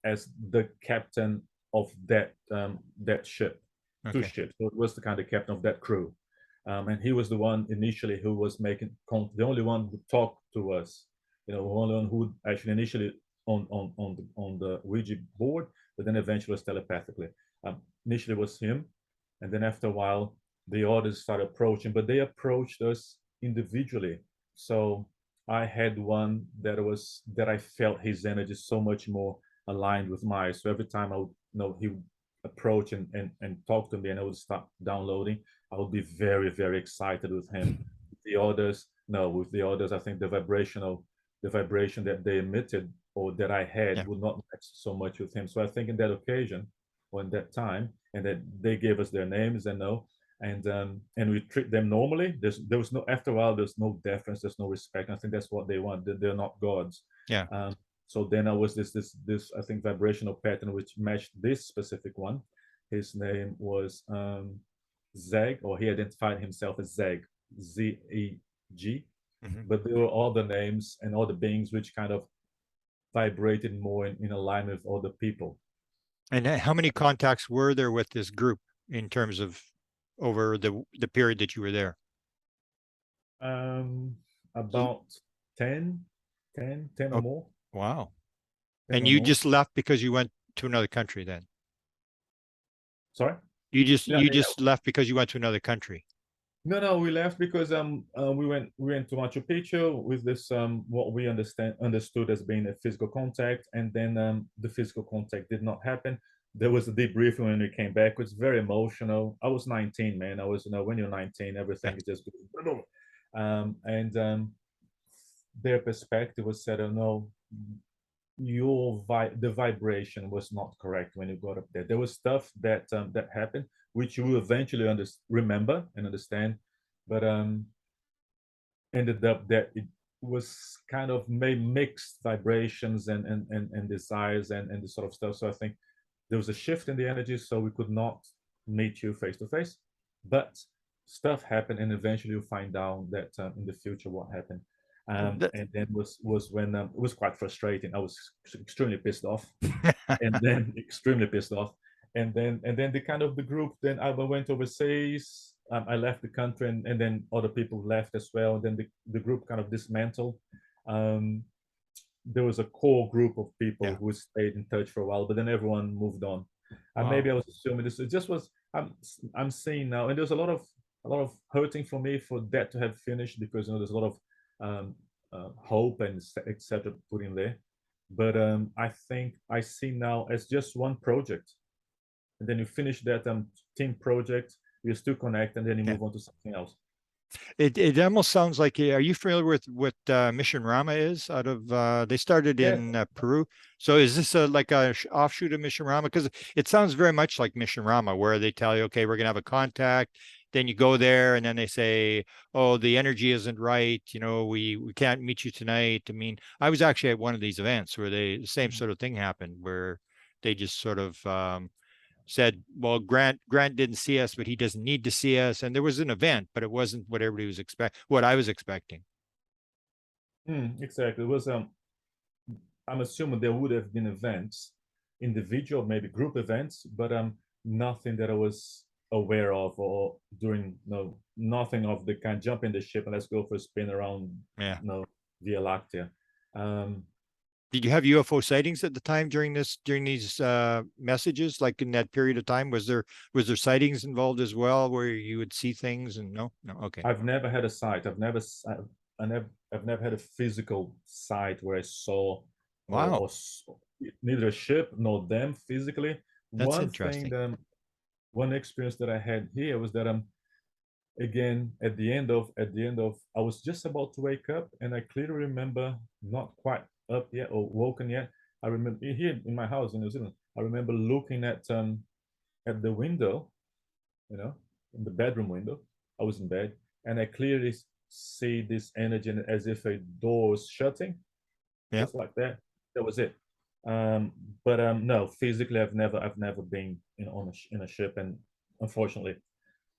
as the captain of that ship, 2 okay. ships. So it was the kind of captain of that crew, and he was the one initially who was the only one who talked to us. The only one who actually initially on the Ouija board, but then eventually was telepathically. Initially was him, and then after a while the others started approaching, but they approached us individually. So I had one that I felt his energy so much more aligned with mine. So every time I would, he would approach and talk to me, and I would start downloading, I would be very, very excited with him. The others, no, with the others, I think the vibration that they emitted or that I had Yeah. would not match so much with him. So I think in that occasion, or in that time, and that they gave us their names and and we treat them normally. There was no, after a while there's no deference, there's no respect. I think that's what they want. They're not gods. Yeah. So then I was this I think vibrational pattern which matched this specific one. His name was Zeg, or he identified himself as Zeg, Zeg. Mhm. But there were all the names and all the beings which kind of vibrated more in alignment with other people. And how many contacts were there with this group in terms of over the period that you were there? Um, about 10, 10 or Oh, more. wow. 10 And or you more. just left because you went to another country then? Sorry? Yeah, You yeah. just left because you went to another country. No, we left because we went to Machu Picchu with this what we understood as being a physical contact, and then the physical contact did not happen. There was a debriefing when we came back. It was very emotional. I was 19, man. I was, when you're 19, Yeah. everything is just and their perspective was said, oh no, the vibration was not correct when you got up there. There was stuff that happened which you will eventually remember and understand, but ended up that it was kind of mixed vibrations and desires and this sort of stuff. So I think there was a shift in the energy, so we could not meet you face to face, but stuff happened, and eventually you'll find out that in the future what happened. That- And then was when it was quite frustrating. I was extremely pissed off, and then extremely pissed off, and then the kind of the group. Then I went overseas. I left the country, and then other people left as well. And then the group kind of dismantled. Um, there was a core group of people yeah. who stayed in touch for a while, but then everyone moved on. And maybe Wow. I was assuming this. It just was. I'm seeing now, and there's a lot of hurting for me for that to have finished, because there's a lot of um, hope and etc. put in there. But I think I see now as just one project, and then you finish that team project, you still connect, and then you Yeah. move on to something else. It almost sounds like, are you familiar with what Mission Rama is out of they started Yeah. in Peru. So is this like a offshoot of Mission Rama? Because it sounds very much like Mission Rama, where they tell you, okay, we're gonna have a contact. Then you go there and then they say, oh, the energy isn't right. We can't meet you tonight. I mean, I was actually at one of these events where the same sort of thing happened, where they just sort of said, well, Grant didn't see us, but he doesn't need to see us. And there was an event, but it wasn't what everybody was what I was expecting. Exactly. It was I'm assuming there would have been events, individual, maybe group events, but nothing that I was aware of, or during no nothing of the kind, jump in the ship and let's go for a spin around Yeah. Via Lactea. Um, Did you have UFO sightings at the time during these messages? Like in that period of time, was there sightings involved as well, where you would see things? And no, okay, I've never had a sight. I've never had a physical sight where I saw wow, neither a ship nor them physically. that's One thing interesting. that one experience that I had here was that again at the end of I was just about to wake up, and I clearly remember not quite up yet or woken yet. I remember here in my house in New Zealand. I remember looking at at the window, you know, in the bedroom window. I was in bed, and I clearly see this energy as if a door was shutting, Yeah. just like that. That was it. But no, physically, I've never been in a ship, and unfortunately.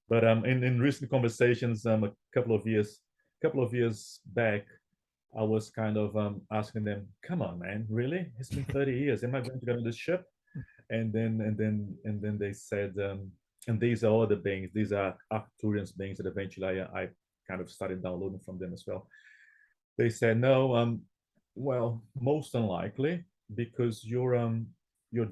But in recent conversations, a couple of years back, I was kind of asking them, "Come on, man, really? It's been 30 years. Am I going to get on this ship?" And then they said, and these are other beings. These are Arcturians beings that eventually I kind of started downloading from them as well. They said, "No, well, most unlikely, because your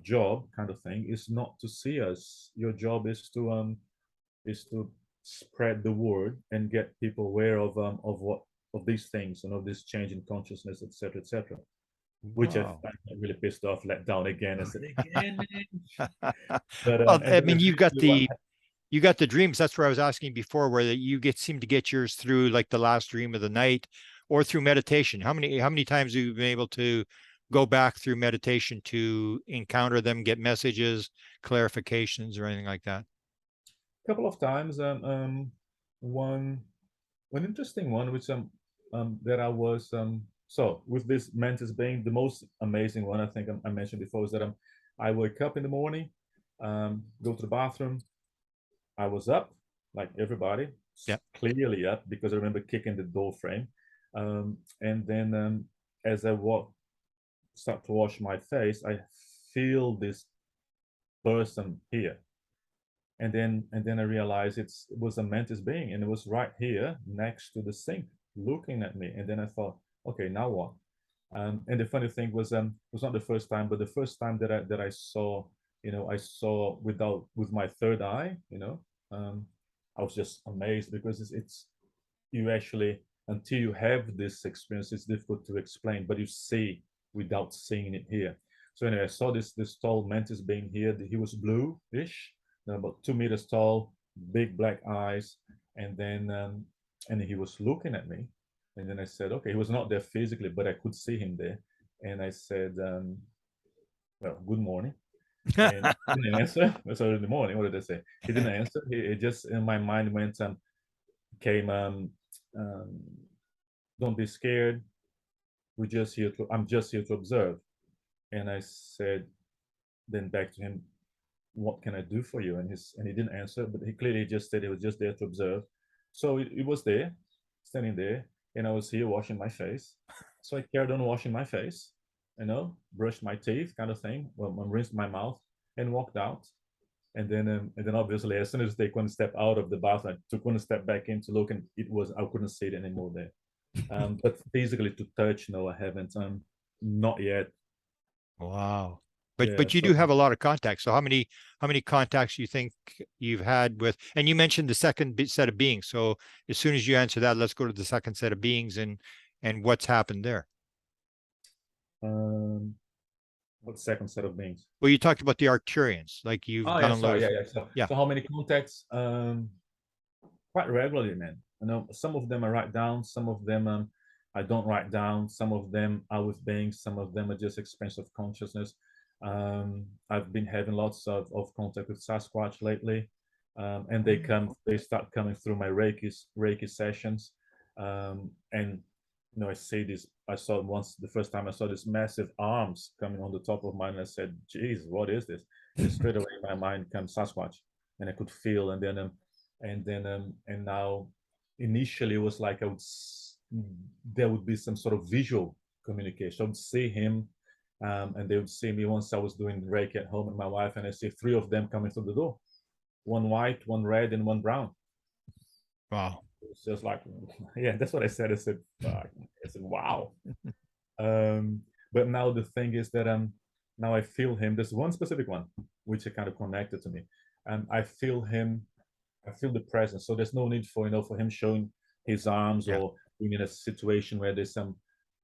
job kind of thing is not to see us. Your job is to spread the word and get people aware of these things and of this change in consciousness, etc., etc." Which I Wow. find really pissed off, let down again. I said again, man. But Well, and I then mean, eventually what? you got the dreams. That's where I was asking before, where you seem to get yours through like the last dream of the night or through meditation. How many times have you been able to go back through meditation to encounter them, get messages, clarifications, or anything like that? Couple of times. One interesting one, which that I was so with this mantis being the most amazing one. I think I mentioned before is that I wake up in the morning, go to the bathroom. I was up like everybody, Yeah. clearly up because I remember kicking the door frame, and then as I start to wash my face, I feel this person here, and then I realized it was a mantis being, and it was right here next to the sink, looking at me. And then I thought, okay, now what? And the funny thing was, it was not the first time, but the first time that I saw, I saw with my third eye, I was just amazed because it's you actually, until you have this experience, it's difficult to explain, but you see without seeing it here. So anyway, I saw this tall mantis being here. He was blue-ish, about 2 meters tall, big black eyes, and then and he was looking at me. And then I said, okay, he was not there physically, but I could see him there. And I said, well, good morning. And he didn't answer. So in the morning, what did I say? He didn't answer. He just in my mind went came um, don't be scared. I'm just here to observe. And I said then back to him, what can I do for you? And he didn't answer, but he clearly just said he was just there to observe. So it was there, standing there, and I was here washing my face. So I carried on washing my face, brushed my teeth, kind of thing. Well, I rinsed my mouth and walked out. And then obviously, as soon as they couldn't step out of the bath, I took one step back in to look, and I couldn't see it anymore there. But physically to touch, no, I haven't. Not yet. Wow. But Yeah. you So do have a lot of contacts. So how many contacts you think you've had with, and you mentioned the second set of beings. So as soon as you answer that, let's go to the second set of beings and what's happened there. um, what second set of beings? Well, you talked about the Arcturians, like you've Oh yeah, sorry, downloaded. yeah, yeah. So, Yeah. so how many contacts? Quite regularly, man. Some of them I write down, some of them I don't write down, some of them are with beings, some of them are just expansion of consciousness. I've been having lots of contact with Sasquatch lately, and they start coming through my Reiki sessions, and I see this. I saw once the first time I saw this massive arms coming on the top of mine, and I said, "Geez, what is this?" And straight away in my mind comes Sasquatch, and I could feel, and now initially it was like there would be some sort of visual communication. I would see him, and they would see me. Once I was doing Reiki at home with my wife, and I see three of them coming through the door, one white, one red, and one brown. Wow. It's just like, yeah, that's what I said. I said, wow. um, but now the thing is that now I feel him. There's one specific one which kind of connected to me, and I feel him. I feel the presence. So there's no need for him showing his arms Yeah. or being in a situation where there's some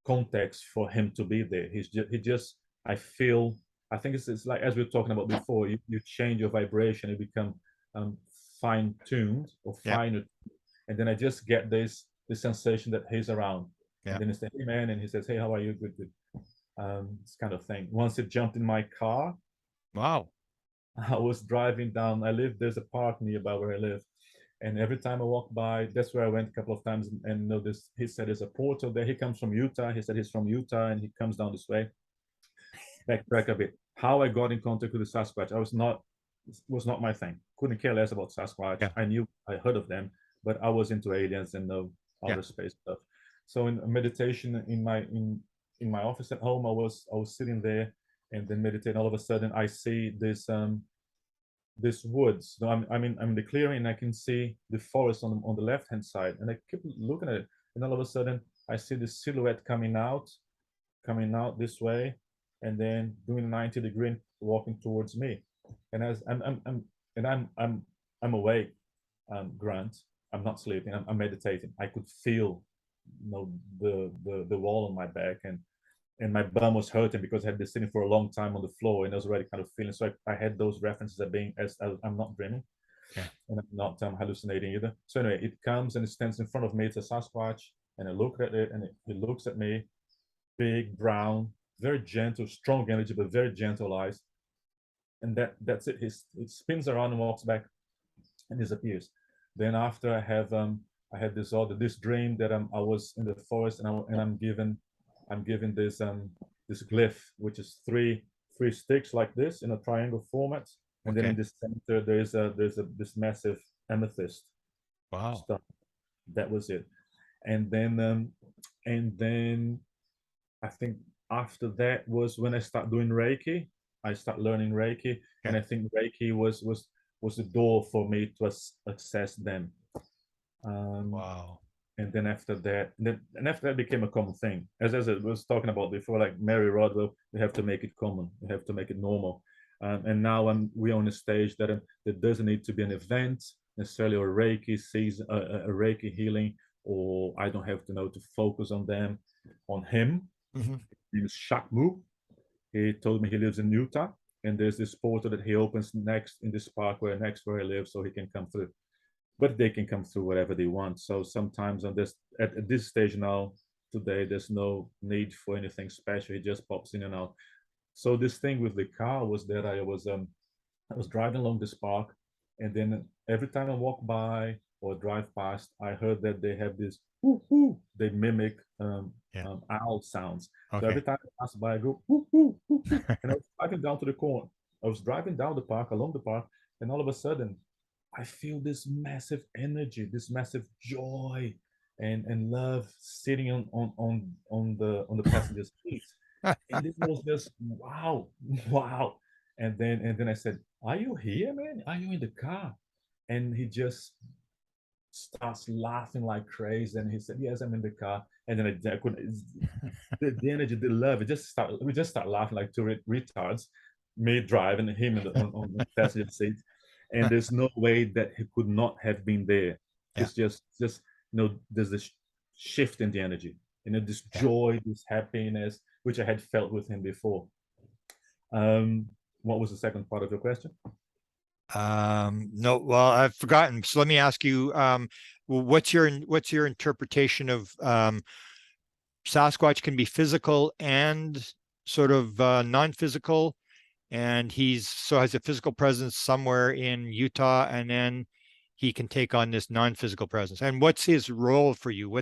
context for him to be there. He just I feel. I think it's like as we were talking about before. You change your vibration, you become fine tuned or Yeah. finer, and then I just get this sensation that he's around. And Yeah. then it's the hey man, and he says, "Hey, how are you? Good, good." This kind of thing. Once it jumped in my car, Wow. I was driving down. There's a park nearby where I live, and every time I walk by, that's where I went a couple of times and noticed. He said there's a portal there. He comes from Utah. He said he's from Utah and he comes down this way. Backtrack a bit. How I got in contact with the Sasquatch, was not my thing. Couldn't care less about Sasquatch. Yeah. I heard of them, but I was into aliens and no Yeah. outer space stuff. So in meditation in my office at home, I was sitting there and then meditating. All of a sudden, I see this woods. So I'm in the clearing and I can see the forest on the left hand side, and I keep looking at it, and all of a sudden I see this silhouette coming out this way, and then doing a 90-degree walking towards me. And as I'm awake, Grant. I'm not sleeping. I'm meditating. I could feel, the wall on my back, and my bum was hurting because I had been sitting for a long time on the floor, and I was already kind of feeling. So I had those references of being as I'm not dreaming, Yeah. and I'm not hallucinating either. So anyway, it comes and it stands in front of me. It's a Sasquatch, and I look at it, and it looks at me, big, brown, very gentle, strong energy, but very gentle eyes. And that's it. It spins around and walks back and disappears. Then after I had this dream that I was in the forest, and I'm given this glyph, which is three sticks like this in a triangle format, and then in Okay. the center there's this massive amethyst. Wow. Stuff. That was it. And then I think after that was when I start doing Reiki. I start learning Reiki, Yeah. and I think Reiki was the door for me to access them. Wow. And then after that became a common thing. As I was talking about before, like Mary Rodwell, we have to make it common. We have to make it normal. And now we're on a stage that doesn't need to be an event necessarily, or Reiki season, a Reiki healing, or I don't have to know to focus on them, on him. Mm-hmm. He was Shakmu. He told me he lives in Utah, and there's this portal that he opens next in this park next where he lives, so he can come through. But they can come through whatever they want. So sometimes at this stage now, today, there's no need for anything special. He just pops in and out. So this thing with the car was that I was driving along this park, and then every time I walk by or drive past, I heard that they have this whoo whoo. They mimic Yeah. owl sounds. So Okay. every time I pass by, I go whoo whoo whoo whoo, and I was driving down to the corner. I was driving down the park, along the park, and all of a sudden, I feel this massive energy, this massive joy, and love sitting on the passenger seat, and it was just wow, wow. And then I said, "Are you here, man? Are you in the car?" And he just starts laughing like crazy, and he said, "Yes, I'm in the car." And then I couldn't. The energy, the love, we just start laughing like two retards, me driving, him on the passenger seat, and there's no way that he could not have been there. Yeah. It's just there's this shift in the energy, this Yeah. joy, this happiness, which I had felt with him before. Um, what was the second part of your question? No, well, I've forgotten. So let me ask you, well, what's your interpretation of Sasquatch can be physical and sort of non-physical, and has a physical presence somewhere in Utah, and then he can take on this non-physical presence. And what's his role for you?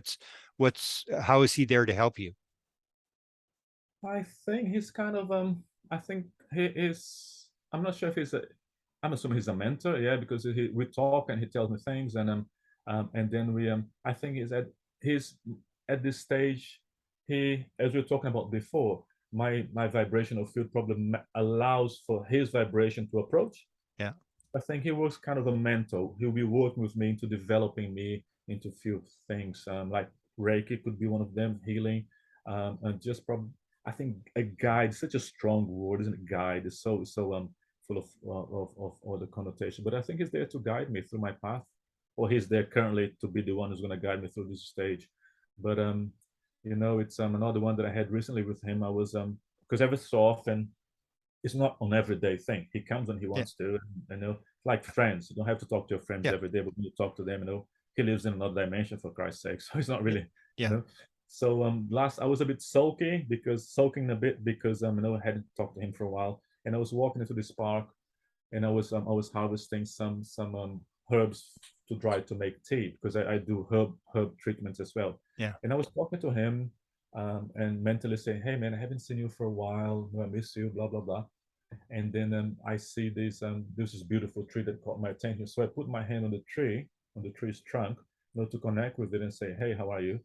How is he there to help you? I think he's kind of I think he is. I'm not sure if he's a. I'm assuming he's a mentor, yeah, because we talk and he tells me things, and then I think he's at this stage. As we were talking about before, my vibrational field probably allows for his vibration to approach. Yeah. I think he was kind of a mentor. He'll be working with me into developing me into a few things, like Reiki could be one of them, healing, and just probably. I think a guide, such a strong word, isn't it? Guide is so full of all the connotation. But I think he's there to guide me through my path, or he's there currently to be the one who's going to guide me through this stage. But it's another one that I had recently with him. I was because every so often it's not an everyday thing. He comes when he Yeah. wants to, like friends. You don't have to talk to your friends Yeah. every day, but when you talk to them, he lives in another dimension for Christ's sake. So it's not really, Yeah. So last I was a bit sulking because I hadn't talked to him for a while, and I was walking into this park, and I was harvesting some herbs to dry to make tea, because I do herb treatments as well. Yeah. And I was talking to him, and mentally saying, "Hey man, I haven't seen you for a while. I miss you. Blah blah blah." And then I see this beautiful tree that caught my attention. So I put my hand on the tree's trunk, to connect with it and say, "Hey, how are you?"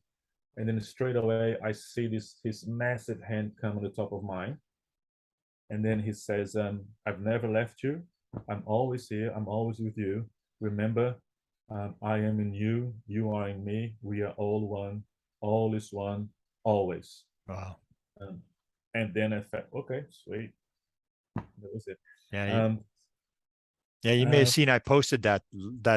And then straight away I see this his massive hand come on the top of mine, and then he says, "I've never left you. I'm always here. I'm always with you. Remember, I am in you. You are in me. We are all one. All is one. Always." Wow. Um, and then I thought, okay, sweet. That was it. Yeah. Um, Yeah, you may have uh, seen I posted that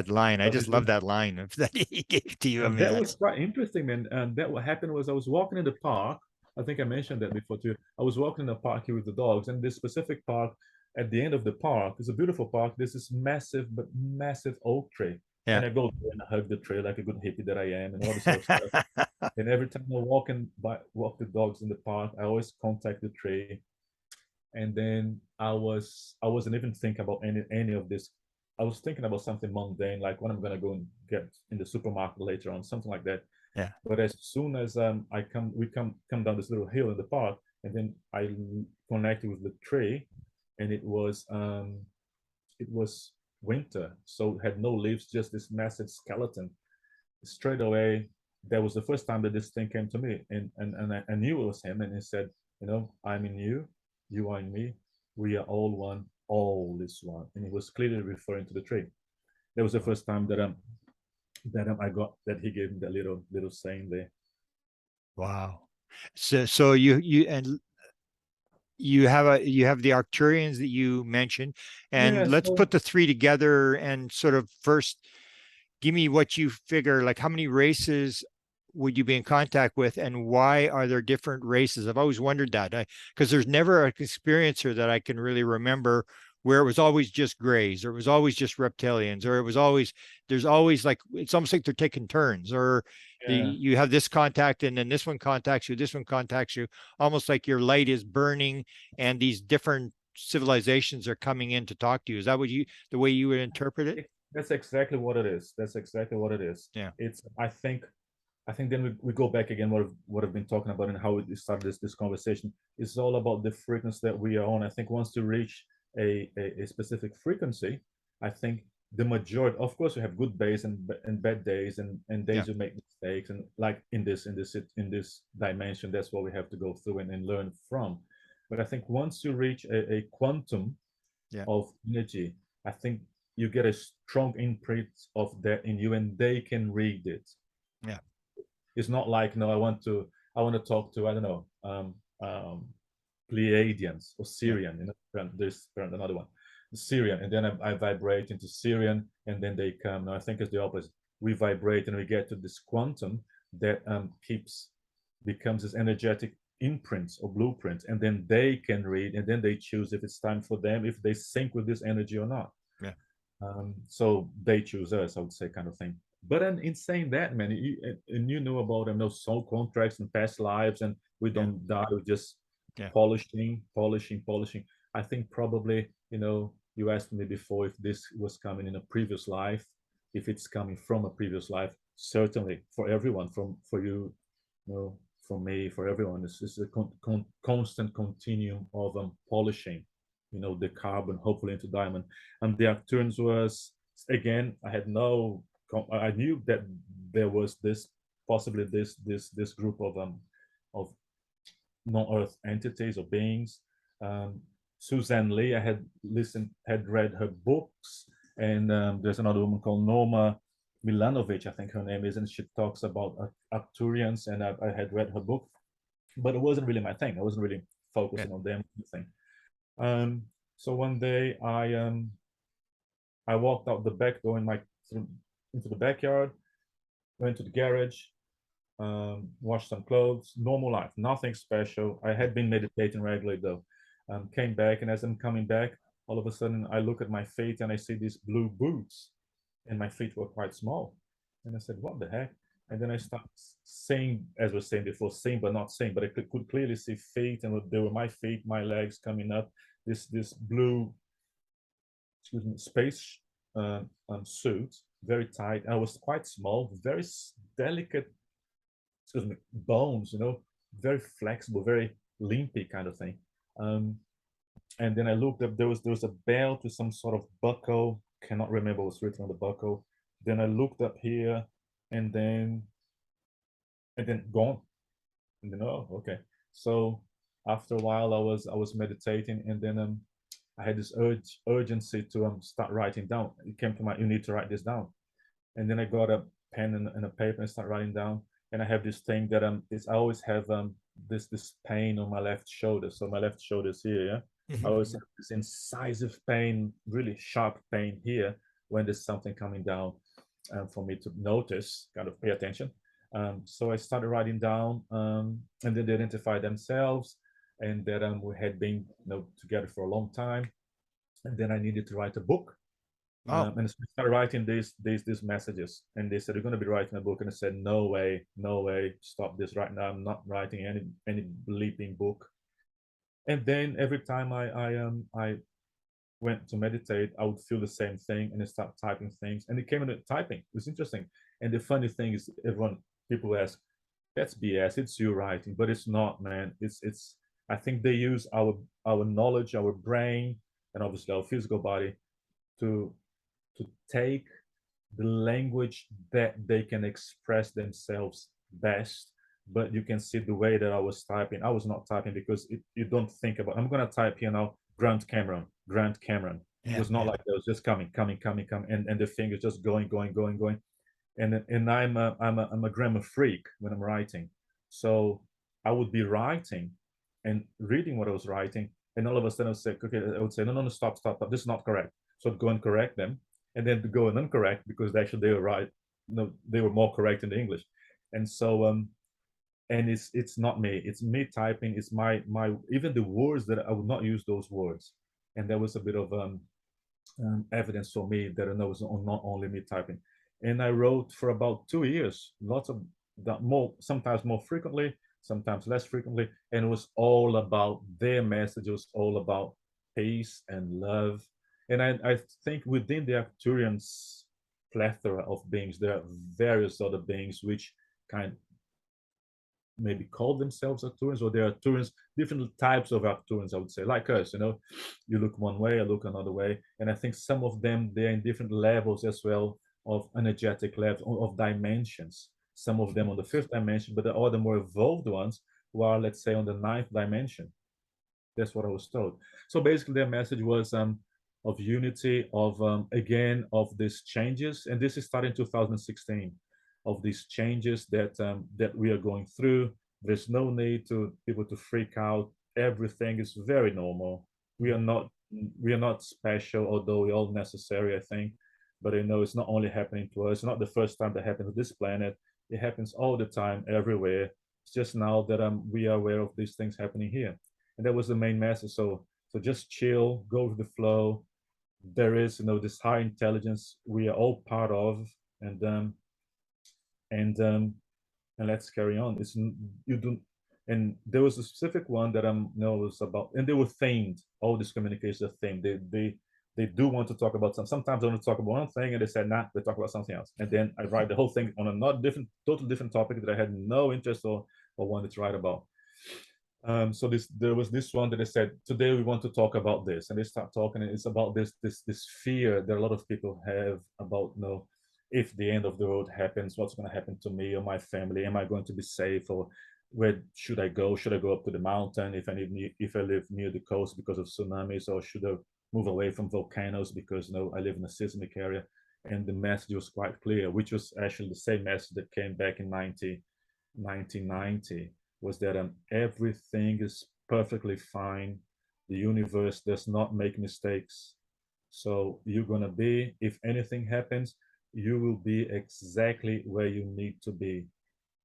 line. I oh, just did love you? that line that he gave to you. I mean, That was that's quite interesting, man. That what happened was I was walking in the park. I think I mentioned that before too. I was walking in the park here with the dogs, and this specific park, at the end of the park, is a beautiful park. There's this massive, but massive oak tree, yeah. and I go there and I hug the tree like a good hippie that I am, and all this sort of stuff. And every time I walk the dogs in the park, I always contact the tree. And then I wasn't even thinking about any of this. I was thinking about something mundane, like when I'm gonna go and get in the supermarket later on, something like that. Yeah. But as soon as we come down this little hill in the park, and then I connected with the tree, and it was winter, so it had no leaves, just this massive skeleton. Straight away, that was the first time that this thing came to me, and I knew it was him, and he said, "I'm in you, you are in me, we are all one, all is one," and he was clearly referring to the tree. That was the first time that I got that he gave me that little saying there. Wow. So you have the Arcturians that you mentioned, and Yeah, let's so put the three together and sort of first give me what you figure, like how many races would you be in contact with, and why are there different races? I've always wondered that, because there's never an experiencer that I can really remember where it was always just grays, or it was always just reptilians, or it was always there's always like it's almost like they're taking turns, or yeah, you have this contact and then this one contacts you, this one contacts you, almost like your light is burning and these different civilizations are coming in to talk to you. Is that what you the way you would interpret it? that's exactly what it is. That's exactly what it is. Yeah. It's I think then we go back again what I've been talking about and how we started this conversation. It's all about the frequency that we are on. I think once you reach a specific frequency, I think the majority, of course, you have good days and bad days, and Yeah. days you make mistakes, and like in this dimension, that's what we have to go through and learn from. But I think once you reach a quantum Yeah. of energy, I think you get a strong imprint of that in you, and they can read it. Yeah. It's not like, no, I want to talk to, I don't know, Pleiadians or Yeah. Syrian. There's another one, Syrian, and then I vibrate into Syrian, and then they come. Now I think it's the opposite. We vibrate and we get to this quantum that becomes this energetic imprints or blueprints, and then they can read, and then they choose if it's time for them, if they sync with this energy or not. Yeah. So they choose us, I would say, kind of thing. But in saying that, man, you know about those soul contracts and past lives, and we Yeah. don't die, we just Yeah. polishing. I think probably, you asked me before if this was coming in a previous life, if it's coming from a previous life. Certainly, for everyone, for you, for me, for everyone, this is a constant continuum of polishing, the carbon, hopefully into diamond. And the Arcturians was, again, I knew that there was possibly this group of non-earth entities or beings. Suzanne Lee, I had read her books, and there's another woman called Norma Milanovic, I think her name is, and she talks about Arcturians, and I had read her book, but it wasn't really my thing. I wasn't really Yeah. focusing on them thing. Um, so one day I walked out the back door into the backyard, went to the garage, washed some clothes, normal life, nothing special. I had been meditating regularly though. Came back, and as I'm coming back, all of a sudden I look at my feet and I see these blue boots, and my feet were quite small. And I said, "What the heck?" And then I started seeing, as I was saying before, seeing but not seeing, but I could clearly see feet, and they were my feet, my legs coming up. This blue excuse me, space suit, very tight. I was quite small, very delicate, excuse me, bones, very flexible, very limpy kind of thing. Um, and then I looked up. There was a belt with some sort of buckle. Cannot remember what's written on the buckle. Then I looked up here, and then gone. And then oh, okay. So after a while, I was meditating, and then I had this urgency to start writing down. It came to my, you need to write this down. And then I got a pen and a paper and start writing down. And I have this thing that I always have this pain on my left shoulder. So my left shoulder is here. Yeah, I always have this incisive pain, really sharp pain here when there's something coming down, for me to notice, kind of pay attention. So I started writing down, and then they identified themselves, and that we had been together for a long time. And then I needed to write a book, Oh, and so I started writing these messages, and they said, "You're going to be writing a book," and I said, "No way, no way, stop this right now! I'm not writing any bleeping book." And then every time I went to meditate, I would feel the same thing, and I start typing things, and it came into typing. It was interesting, and the funny thing is, people ask, "That's BS. It's you writing," but it's not, man. It's. I think they use our knowledge, our brain, and obviously our physical body to take the language that they can express themselves best. But you can see the way that I was typing. I was not typing because you don't think about. I'm gonna type here now. Grant Cameron. Grant Cameron. It yeah, was not yeah. like that. It was just coming, coming, coming, coming, and the fingers just going, going, going, going. And I'm a grammar freak when I'm writing. So I would be writing and reading what I was writing, and all of a sudden I would say, no, no, no, stop, stop, stop. This is not correct. So I'd go and correct them, and then to go and uncorrect because actually they were right. No, they were more correct in the English, and so and it's not me. It's me typing. It's my even the words that I would not use those words, and there was a bit of evidence for me that I know it's not only me typing. And I wrote for about 2 years, lots of that, more, sometimes more frequently, sometimes less frequently, and it was all about their message. It was all about peace and love. And I think within the Arcturians plethora of beings, there are various other beings which kind maybe call themselves Arcturians, or there are Arcturians, different types of Arcturians, I would say, like us, you look one way, I look another way. And I think some of them, they're in different levels as well, of energetic levels, of dimensions. Some of them on the fifth dimension, but the other more evolved ones who are, let's say, on the ninth dimension. That's what I was told. So basically, their message was of unity, of again, of these changes, and this is starting 2016, of these changes that we are going through. There's no need to people to freak out. Everything is very normal. We are not we are not special, although we're all necessary, I think. But it's not only happening to us. It's not the first time that happened to this planet. It happens all the time, everywhere. It's just now that we are aware of these things happening here, and that was the main message. So just chill, go with the flow. There is this high intelligence we are all part of, and and um and let's carry on. It's you don't. And there was a specific one that knows about, and they were themed. All these communications are themed. They do want to talk about some. Sometimes they want to talk about one thing, and they said, "Nah, they talk about something else." And then I write the whole thing on a not different, totally different topic that I had no interest or wanted to write about. So there was this one that they said, today we want to talk about this, and they start talking, and it's about this fear that a lot of people have about, if the end of the world happens, what's going to happen to me or my family? Am I going to be safe, or where should I go? Should I go up to the mountain if I live near the coast because of tsunamis, or should I move away from volcanoes because I live in a seismic area? And the message was quite clear, which was actually the same message that came back in 1990, was that everything is perfectly fine. The universe does not make mistakes. So you're going to be, if anything happens, you will be exactly where you need to be.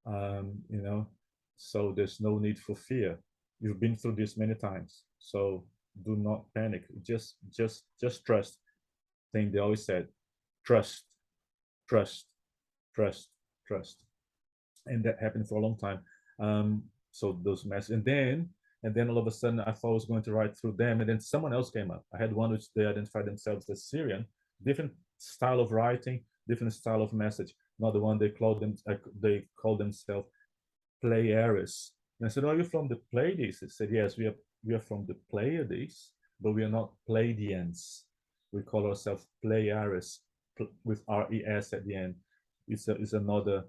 Um, you know, so there's no need for fear. You've been through this many times. So do not panic. Just trust. Thing they always said, trust, trust, trust, trust. And that happened for a long time. So those messages, and then And then all of a sudden, I thought I was going to write through them, and then someone else came up. I had one which they identified themselves as Syrian, different style of writing, different style of message. Another one, they called themselves Pleiades. And I said, "Are you from the Pleiades?" They said, "Yes, we are from the Pleiades, but we are not Pleiadians. We call ourselves Pleiades with RES at the end. It's another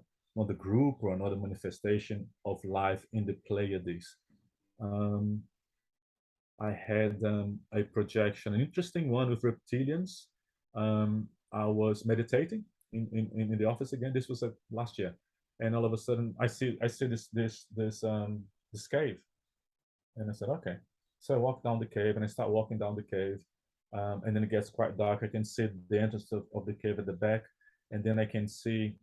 group or another manifestation of life in the Pleiades." Um, I had a projection, an interesting one with reptilians. I was meditating in the office again. This was last year, and all of a sudden I see this cave, and I said, okay. So I walk down the cave, and I start walking down the cave, and then it gets quite dark. I can see the entrance of the cave at the back, and then I can see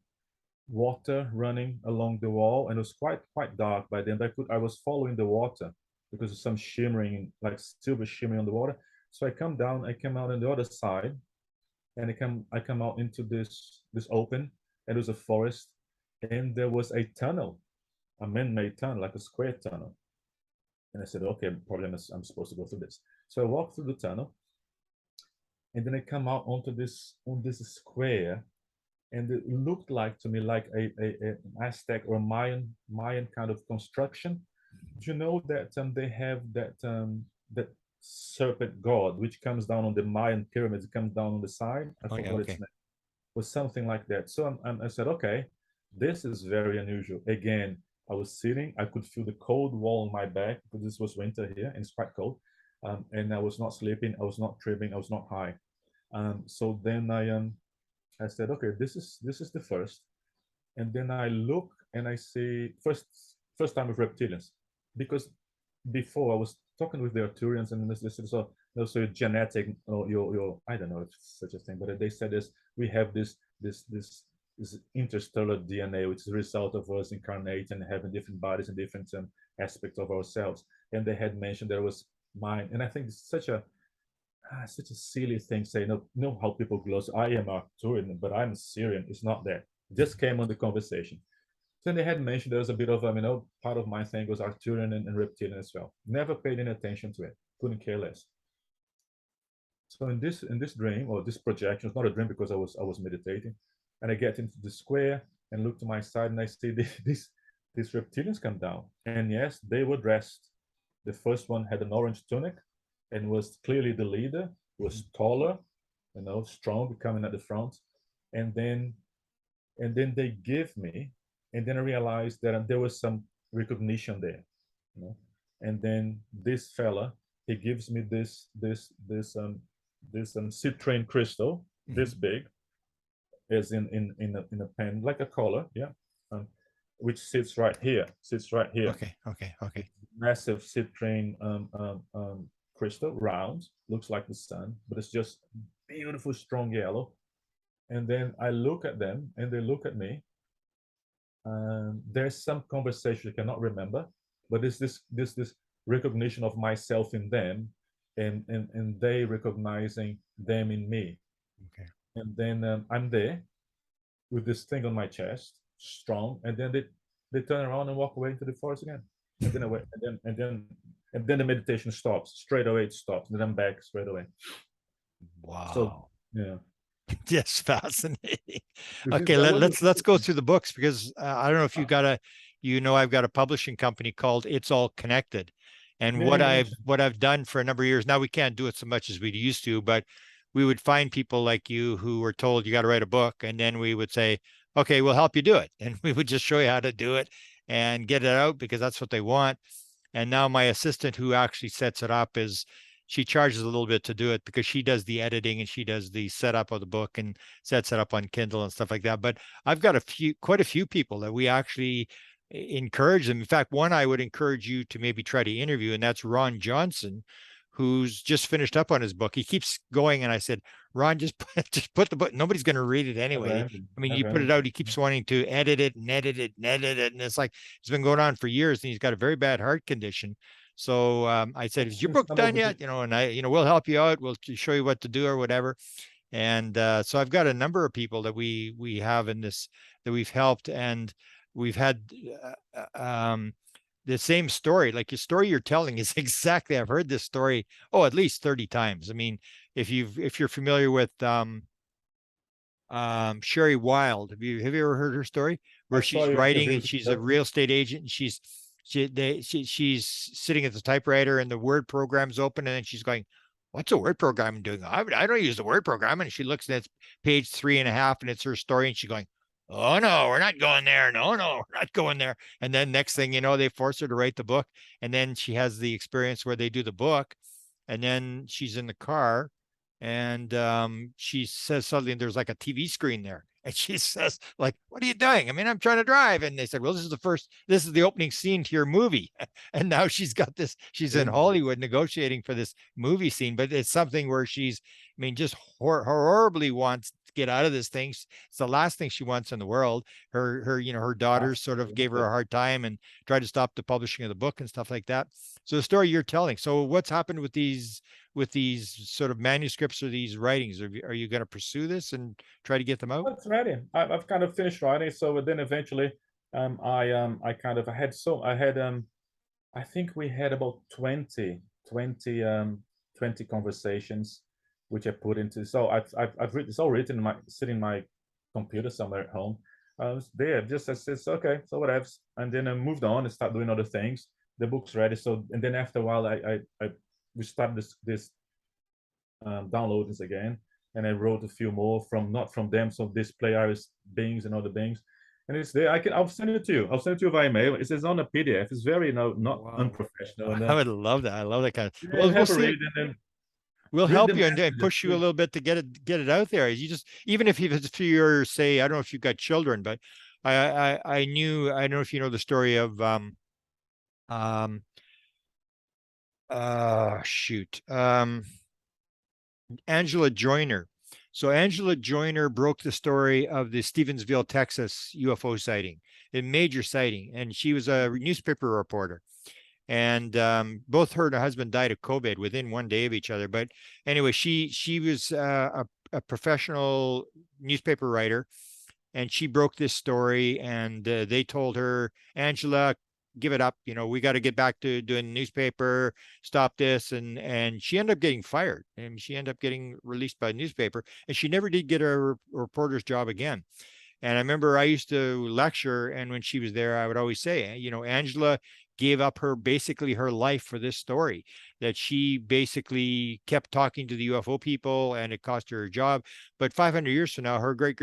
water running along the wall, and it was quite dark by then. I was following the water because of some shimmering, like silver shimmering on the water. So I come down, I come out on the other side, and I come out into this open, and it was a forest, and there was a tunnel, a man-made tunnel, like a square tunnel. And I said, okay, probably I'm supposed to go through this. So I walk through the tunnel, and then I come out on this square, and it looked like to me like an Aztec or Mayan kind of construction. Do you know that they have that serpent god which comes down on the Mayan pyramids? It comes down on the side. I Oh yeah, forgot its okay. name. Was something like that. So I said, okay, this is very unusual. Again, I was sitting. I could feel the cold wall on my back because this was winter here and it's quite cold. And I was not sleeping. I was not tripping. I was not high. So then I said, okay, this is the first. And then I look and I see first time with reptilians, because before I was talking with the Arcturians, and this is also genetic, or your I don't know if such a thing, but they said this: we have this interstellar DNA, which is a result of us incarnating and having different bodies and different aspects of ourselves. And they had mentioned there was mine, and I think it's such a silly thing saying, no, how people gloss. I am Arcturian, but I'm Syrian. It's not that. It just came on the conversation. Then they had mentioned there was a bit of, part of my thing was Arcturian and reptilian as well. Never paid any attention to it. Couldn't care less. So in this dream, or this projection, it's not a dream because I was meditating, and I get into the square and look to my side, and I see these reptilians come down. And yes, they were dressed. The first one had an orange tunic and was clearly the leader, was taller, strong, coming at the front. And then they give me, and then I realized that there was some recognition there. And then this fella, he gives me this citrine crystal, this big, as in a pen, like a collar, yeah, which sits right here. Okay. Massive citrine crystal, round, looks like the sun, but it's just beautiful, strong yellow. And then I look at them, and they look at me. There's some conversation I cannot remember, but there's this recognition of myself in them, and they recognizing them in me. Okay. And then I'm there with this thing on my chest, strong, and then they turn around and walk away into the forest again. And then away, and then the meditation stops straight away. It stops, and then I'm back straight away. So Wow. yeah, Yes, fascinating. Okay, that was let's go through the books, because I don't know if I've got a publishing company called It's All Connected. And yeah, what you I've mentioned. what I've done for a number of years now, we can't do it so much as we used to, but we would find people like you who were told you got to write a book, and then we would say, okay, we'll help you do it. And we would just show you how to do it and get it out, because that's what they want. And now my assistant, who actually sets it up, she charges a little bit to do it, because she does the editing and she does the setup of the book and sets it up on Kindle and stuff like that. But I've got quite a few people that we actually encourage them. In fact, one I would encourage you to maybe try to interview, and that's Ron Johnson, who's just finished up on his book. He keeps going, and I said, Ron, just put the book. Nobody's going to read it anyway. I mean, you put it out. He keeps wanting to edit it and edit it and edit it, and it's like it's been going on for years, and he's got a very bad heart condition. So I said, "Is your book done yet?" And we'll help you out. We'll show you what to do or whatever. And so I've got a number of people that we have in this that we've helped, and we've had the same story, like your story you're telling is exactly, I've heard this story, oh, at least 30 times. I mean, if you're familiar with Sherry Wild, have you ever heard her story I where saw she's your writing and interviews. she's a real estate agent and she's sitting at the typewriter and the word program's open and then she's going, what's a word program doing? I don't use the word program. And she looks at page 3.5 and it's her story and she's going, oh no, we're not going there. No, we're not going there. And then next thing you know, they force her to write the book. And then she has the experience where they do the book. And then she's in the car and she says suddenly there's like a TV screen there. And she says, like, what are you doing? I mean, I'm trying to drive. And they said, well, this is the opening scene to your movie. And now she's got this, she's in Hollywood negotiating for this movie scene, but it's something where she's, I mean, just horribly wants to get out of this thing. It's the last thing she wants in the world. Her daughters sort of gave her a hard time and tried to stop the publishing of the book and stuff like that. So the story you're telling. So what's happened with these sort of manuscripts or these writings? Are you going to pursue this and try to get them out? It's ready. I've kind of finished writing, so then eventually, I had I think we had about 20 conversations, which I put into. So I've written, it's all written in sitting in my computer somewhere at home. There, just I said, okay, so whatever, and then I moved on and started doing other things. The book's ready. So and then after a while, we started this downloadings again, and I wrote a few more from not from them, so display iris beings and other beings, and it's there. I'll send it to you. I'll send it to you via email. It says on a PDF. It's very not Wow. unprofessional. And I would love that. I love that kind of. yeah, We'll have a see. read and then We'll read help the you and messages. push you a little bit to get it out there. You just, even if it's for your, say, I don't know if you've got children, but I don't know if you know the story of um shoot Angela Joyner. So Angela Joyner broke the story of the Stevensville, Texas UFO sighting, a major sighting, and she was a newspaper reporter. And both her and her husband died of COVID within one day of each other. But anyway, she was a professional newspaper writer, and she broke this story. And they told her, Angela, give it up. You know, we got to get back to doing newspaper. Stop this. And she ended up getting fired, and she ended up getting released by a newspaper. And she never did get a reporter's job again. And I remember I used to lecture, and when she was there, I would always say, you know, Angela gave up basically her life for this story, that she basically kept talking to the UFO people and it cost her job. But 500 years from now, her great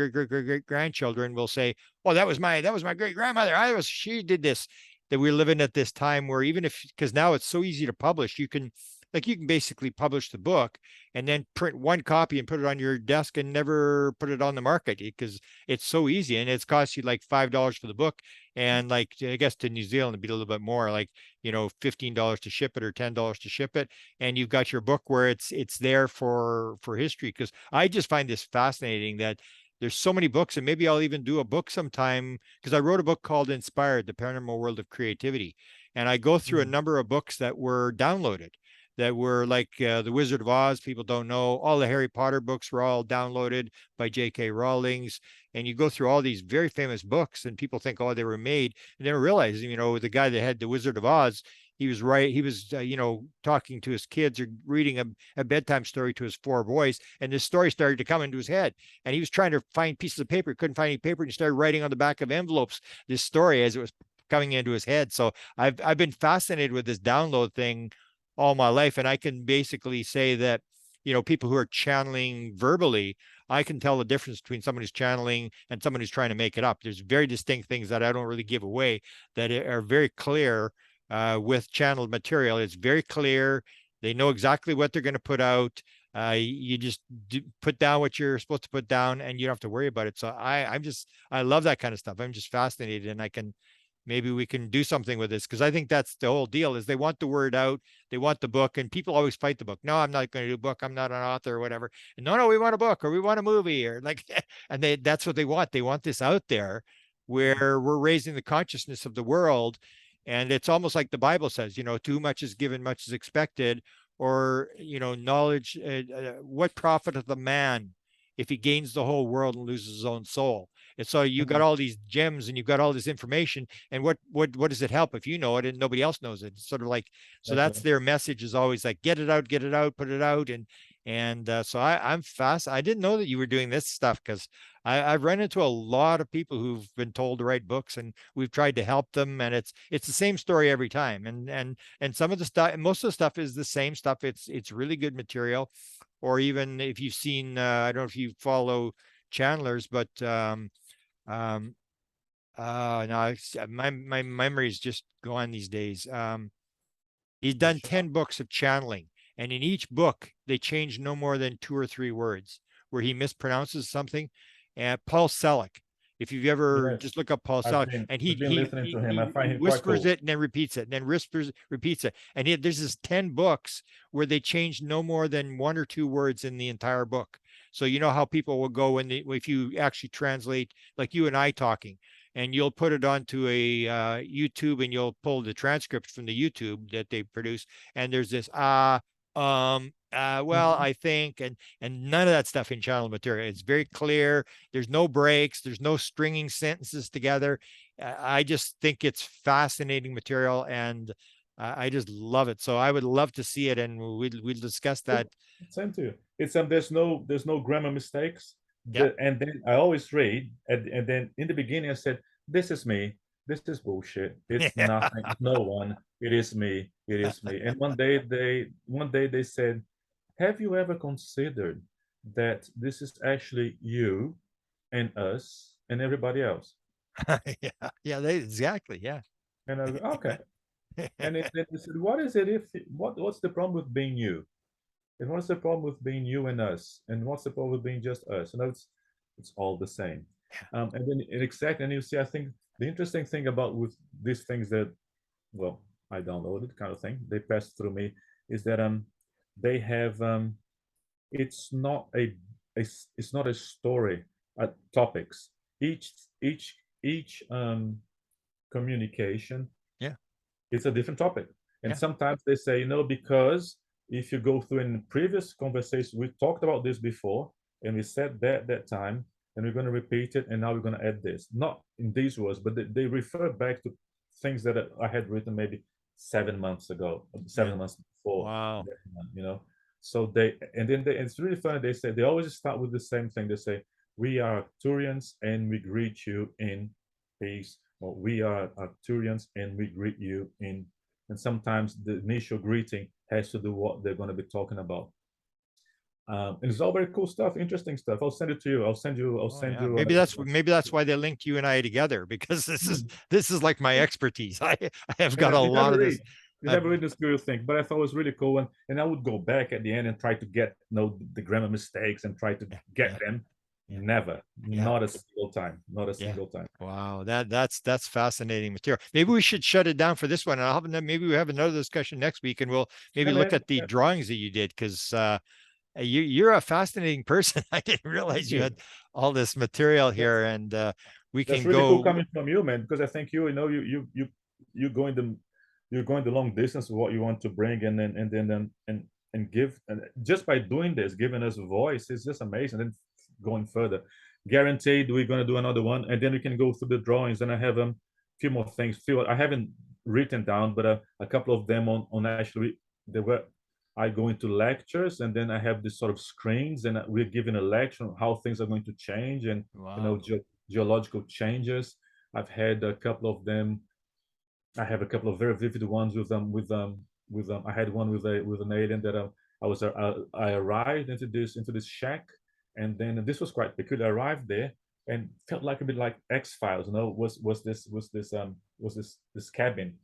grandchildren will say, "Oh, that was my great grandmother. She did this." That we're living at this time where even if, because now it's so easy to publish, you can basically publish the book and then print one copy and put it on your desk and never put it on the market because it's so easy, and it's cost you like $5 for the book, and like I guess to New Zealand it'd be a little bit more, like, you know, $15 to ship it or $10 to ship it, and you've got your book where it's there for history. Because I just find this fascinating that there's so many books, and maybe I'll even do a book sometime, because I wrote a book called Inspired: The Paranormal World of Creativity, and I go through a number of books that were downloaded, that were like The Wizard of Oz. People don't know all the Harry Potter books were all downloaded by J.K. Rowling's. And you go through all these very famous books, and people think, oh, they were made, and they don't realize, you know, the guy that had The Wizard of Oz, he was right. He was, talking to his kids or reading a bedtime story to his 4 boys, and this story started to come into his head. And he was trying to find pieces of paper, couldn't find any paper, and he started writing on the back of envelopes this story as it was coming into his head. So I've been fascinated with this download thing all my life, and I can basically say that, you know, people who are channeling verbally, I can tell the difference between someone who's channeling and someone who's trying to make it up. There's very distinct things that I don't really give away that are very clear with channeled material. It's very clear. They know exactly what they're going to put out. You just put down what you're supposed to put down, and you don't have to worry about it. So I love that kind of stuff. I'm just fascinated, and maybe we can do something with this, because I think that's the whole deal, is they want the word out, they want the book, and people always fight the book. No, I'm not going to do a book, I'm not an author or whatever. And no, we want a book, or we want a movie, or like, and that's what they want. They want this out there where we're raising the consciousness of the world. And it's almost like the Bible says, you know, too much is given, much is expected, or, you know, knowledge, what profiteth a man if he gains the whole world and loses his own soul? And so you got all these gems and you've got all this information, and what does it help if you know it and nobody else knows it? It's sort of like, so that's Exactly. their message, is always like, get it out, put it out. And so I'm fast. I didn't know that you were doing this stuff, because I've run into a lot of people who've been told to write books, and we've tried to help them, and it's the same story every time. And some of the stuff, most of the stuff is the same stuff. It's really good material. Or even if you've seen, I don't know if you follow channelers, but um, no, my memory's just gone these days. He's done 10 books of channeling, and in each book, they change no more than 2 or 3 words where he mispronounces something. And Paul Selleck, if you've ever Yes, just look up Paul Selleck, and I've been listening to him. I find he him quite whispers cool. it and then repeats it, and then whispers, repeats it. And there's this 10 books where they change no more than 1 or 2 words in the entire book. So you know how people will go if you actually translate, like you and I talking, and you'll put it onto a YouTube, and you'll pull the transcript from the YouTube that they produce, and there's this well, I think, and none of that stuff in channel material. It's very clear. There's no breaks. There's no stringing sentences together. I just think it's fascinating material, and I just love it. So I would love to see it, and we'll discuss that. Same to you. It's there's no grammar mistakes. Yeah. And then I always read, and then in the beginning I said, "This is me. This is bullshit. It's nothing. No one. It is me. It is me." And one day they said, "Have you ever considered that this is actually you and us and everybody else?" Yeah. Yeah. Exactly. Yeah. And I was okay. And then they said, "What is it if what's the problem with being you? And what's the problem with being you and us? And what's the problem with being just us?" And it's all the same. And then and you see, I think the interesting thing about with these things that, well, I downloaded kind of thing, they passed through me, is that they have it's not it's not a story topics. Each each each communication, Yeah. it's a different topic. And Yeah. sometimes they say, because if you go through in previous conversation, we talked about this before, and we said that time, and we're going to repeat it, and now we're going to add this. Not in these words, but they refer back to things that I had written maybe 7 months ago, Yeah. 7 months before. Wow. You know, so it's really funny. They say they always start with the same thing. They say, "We are Arcturians, and we greet you in peace." Or, "We are Arcturians, and we greet you in," and sometimes the initial greeting has to do what they're going to be talking about. And it's all very cool stuff, interesting stuff. I'll send it to you. I'll Oh send yeah. you. Maybe that's why they linked you and I together, because this is like my expertise. I have got a You lot never of this. read. You I've, never read the serious thing, but I thought it was really cool, and I would go back at the end and try to get the grammar mistakes and try to yeah. get Yeah. them. Yeah. Never, Yeah. not a single time, not a Yeah. single time. Wow, that's fascinating material. Maybe we should shut it down for this one. And I'll have, maybe we have another discussion next week, and we'll maybe Yeah, look man. at the Yeah, drawings that you did, because you're a fascinating person. I didn't thank realize you you. had all this material That's here, and we that's can really cool go. coming from you, man. Because I think you going the long distance with what you want to bring, and give, and just by doing this, giving us a voice, is just amazing. And going further, guaranteed we're going to do another one, and then we can go through the drawings. And I have a few more things. Few I haven't written down, but a couple of them on actually they were. I go into lectures, and then I have this sort of screens, and we're giving a lecture on how things are going to change, and Wow. geological changes. I've had a couple of them. I have a couple of very vivid ones with I had one with an alien that I arrived into this shack, and then this was quite peculiar. I arrived there and felt like a bit like X-Files. Was this cabin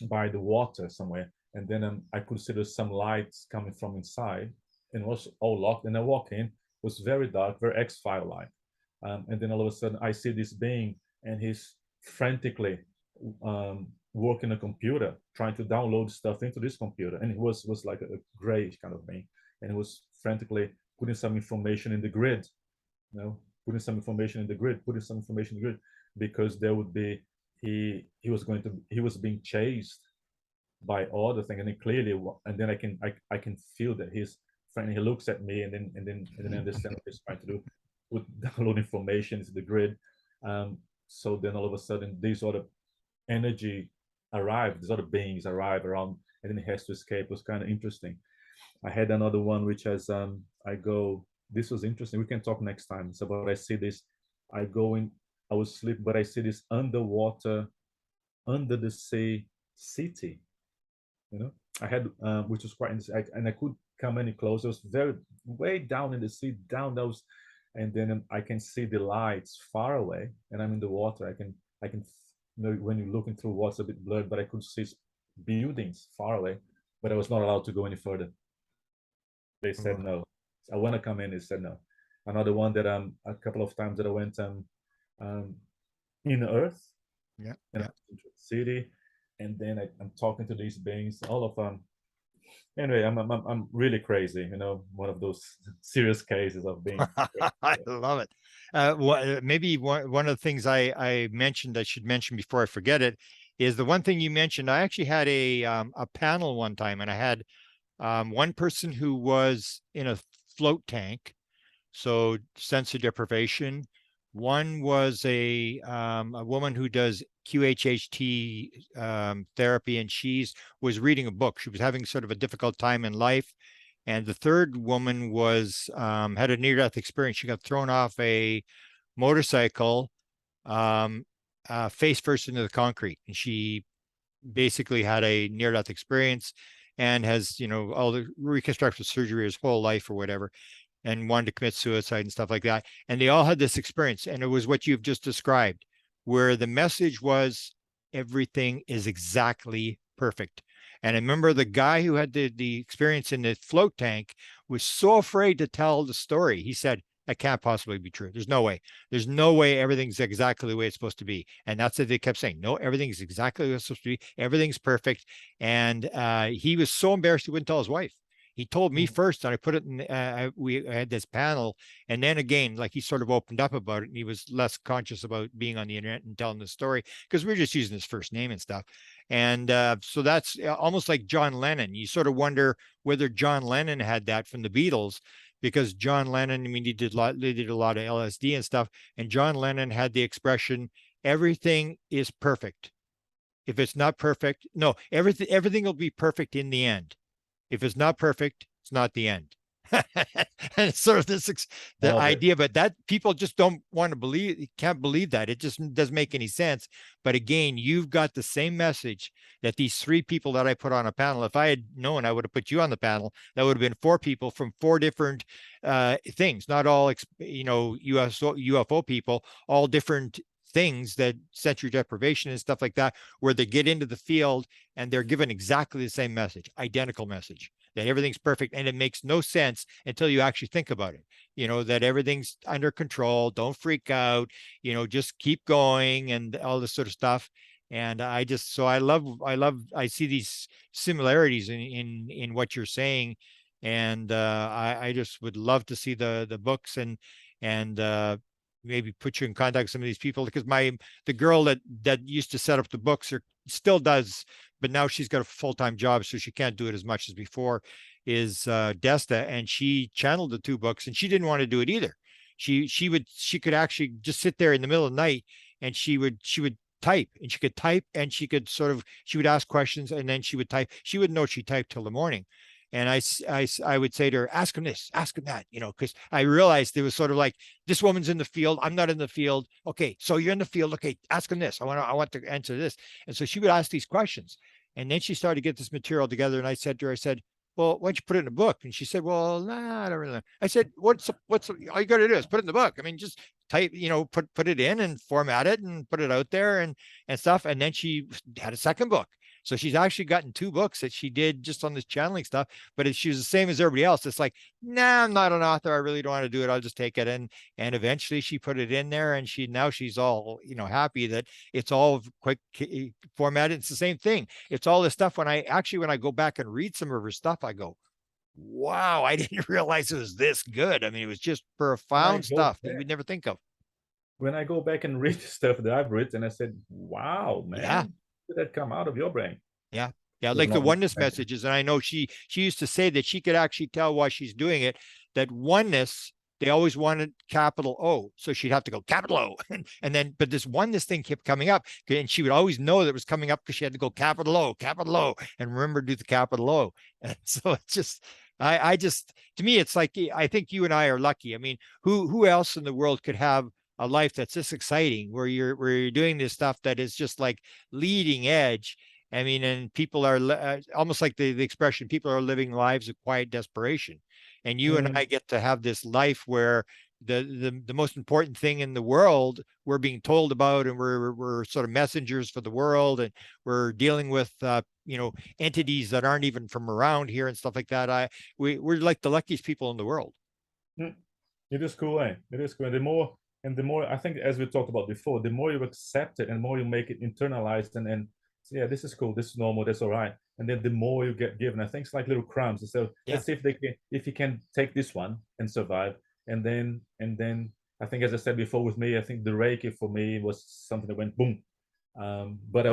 by the water somewhere, and then I could see there's some lights coming from inside, and it was all locked. And I walk in, it was very dark, very X-File like, and then all of a sudden I see this being, and he's frantically working a computer, trying to download stuff into this computer, and it was like a gray kind of being, and it was frantically putting some information in the grid, putting some information in the grid, because there would be he was being chased by other thing, and then clearly, and then I can feel that he's friend. He looks at me, and then understand what he's trying to do, would download information into the grid. So then all of a sudden, these other energy arrive, these other beings arrive around, and then he has to escape. It was kind of interesting. I had another one which has I go. This was interesting. We can talk next time. So, but I see this. I go in. I was asleep, but I see this underwater, under the sea city. You know, I had which was quite interesting, and I couldn't come any closer. It was very way down in the sea, down those, and then I can see the lights far away, and I'm in the water. I can you know, when you're looking through water, it's a bit blurred, but I could see buildings far away, but I was not allowed to go any further. They said no. I want to come in. They said no. Another one that a couple of times that I went um in Earth, Yeah. in a city, and then I'm talking to these beings, all of them. Anyway, I'm really crazy, you know, one of those serious cases of being. I love it. Maybe one of the things I mentioned, I should mention before I forget it, is the one thing you mentioned. I actually had a panel one time, and I had one person who was in a float tank, so sensory deprivation. One was a woman who does QHHT therapy, and was reading a book. She was having sort of a difficult time in life. And the third woman was had a near-death experience. She got thrown off a motorcycle face first into the concrete, and she basically had a near-death experience and has, all the reconstructive surgery his whole life or whatever, and wanted to commit suicide and stuff like that. And they all had this experience, and it was what you've just described, where the message was everything is exactly perfect. And I remember the guy who had the experience in the float tank was so afraid to tell the story. He said, that can't possibly be true. There's no way. There's no way everything's exactly the way it's supposed to be. And that's what they kept saying. No, everything's exactly what it's supposed to be. Everything's perfect. And he was so embarrassed he wouldn't tell his wife. He told me first, and I put it in. We had this panel, and then again, like he sort of opened up about it, and he was less conscious about being on the internet and telling the story because we were just using his first name and stuff. And so that's almost like John Lennon. You sort of wonder whether John Lennon had that from the Beatles, because John Lennon, I mean, they did a lot of LSD and stuff, and John Lennon had the expression, "Everything is perfect. If it's not perfect, no, everything will be perfect in the end. If it's not perfect, it's not the end." And sort of the idea, but that people just don't want to believe, can't believe that. It just doesn't make any sense. But again, you've got the same message that these three people that I put on a panel. If I had known I would have put you on the panel, that would have been four people from four different things, not all, UFO people, all different things, that sensory deprivation and stuff like that, where they get into the field and they're given exactly the same message, identical message, that everything's perfect. And it makes no sense until you actually think about it, that everything's under control. Don't freak out, just keep going and all this sort of stuff. And I see these similarities in what you're saying. And I just would love to see the books and maybe put you in contact with some of these people, because the girl that used to set up the books still does, but now she's got a full-time job, so she can't do it as much as before, is Desta, and she channeled the two books, and she didn't want to do it either. She could actually just sit there in the middle of the night, and she would type, and she could type, and she would ask questions, and then she would type. She wouldn't know she typed till the morning. And I would say to her, ask him this, ask him that, because I realized it was sort of like, this woman's in the field, I'm not in the field. Okay, so you're in the field. Okay, ask him this. I want to answer this. And so she would ask these questions. And then she started to get this material together. And I said to her, well, why don't you put it in a book? And she said, well, nah, I don't really know. I said, what's all you got to do is put it in the book. I mean, just type, put it in and format it and put it out there and stuff. And then she had a second book. So she's actually gotten two books that she did just on this channeling stuff, but she was the same as everybody else. It's like, nah, I'm not an author. I really don't want to do it. I'll just take it. And eventually she put it in there, and she's all, happy that it's all quick formatted. It's the same thing. It's all this stuff. When I go back and read some of her stuff, I go, wow, I didn't realize it was this good. I mean, it was just profound stuff that you would never think of. When I go back and read the stuff that I've written, I said, wow, man. Yeah. Did that come out of your brain? Yeah. Yeah, With like the not oneness messages. And I know she used to say that she could actually tell why she's doing it, that oneness, they always wanted capital O. So she'd have to go capital O. And then, but this oneness thing kept coming up. And she would always know that it was coming up because she had to go capital O, and remember to do the capital O. And so it's just, I just, to me, it's like, I think you and I are lucky. I mean, who else in the world could have a life that's this exciting, where you're doing this stuff that is just like leading edge. I mean, and people are almost like the expression, people are living lives of quiet desperation. And you and I get to have this life where the most important thing in the world we're being told about, and we're sort of messengers for the world, and we're dealing with entities that aren't even from around here and stuff like that. We're like the luckiest people in the world. It is cool, eh? It is cool. And the more I think, as we talked about before, the more you accept it and more you make it internalized, and so, yeah, this is cool, this is normal, that's all right. And then the more you get given, I think it's like little crumbs. So Yeah. let's see if you can take this one and survive. And then I think, as I said before, with me, I think the Reiki for me was something that went boom. But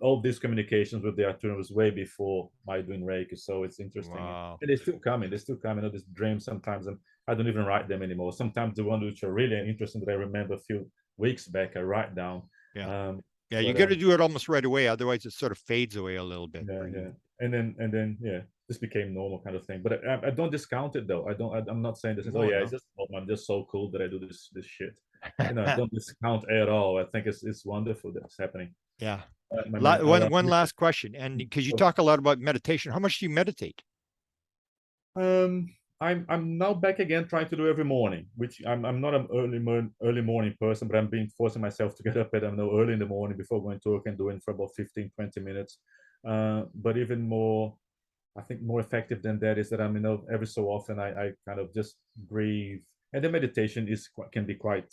all these communications with the Arturian was way before my doing Reiki, so it's interesting. Wow. And they're still coming. They're still coming. These dreams sometimes, and I don't even write them anymore. Sometimes the ones which are really interesting that I remember a few weeks back, I write down. Yeah. You got to do it almost right away, otherwise it sort of fades away a little bit. Yeah. And then yeah, this became normal kind of thing. But I don't discount it though. I'm not saying this is it's just I'm just so cool that I do this shit. I don't discount at all. I think it's wonderful that's happening. Yeah. One last question, and because you talk a lot about meditation, how much do you meditate? I'm now back again trying to do every morning, which I'm not an early morning person, but I'm being forcing myself to get up at early in the morning before going to work and doing for about 15-20 minutes. But even more, I think more effective than that is that every so often I kind of just breathe, and the meditation can be quite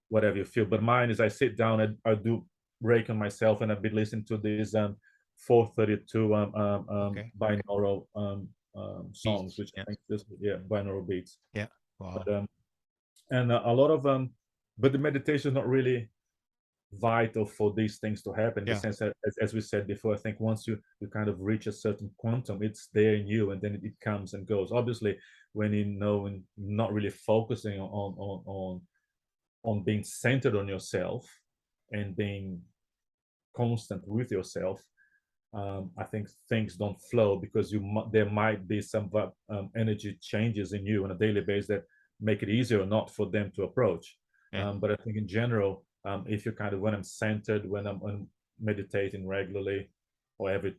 whatever you feel. But mine is I sit down, I do break on myself, and I've been listening to these 432 binaural songs, which I think binaural beats. Yeah. Wow. But, and a lot of but the meditation is not really vital for these things to happen, in the sense that, as we said before, I think once you kind of reach a certain quantum, it's there in you, and then it comes and goes. Obviously, when and not really focusing on being centered on yourself and being constant with yourself, I think things don't flow, because there might be some energy changes in you on a daily basis that make it easier or not for them to approach. But I think in general, if you kind of, when I'm centered, when I'm meditating regularly, or every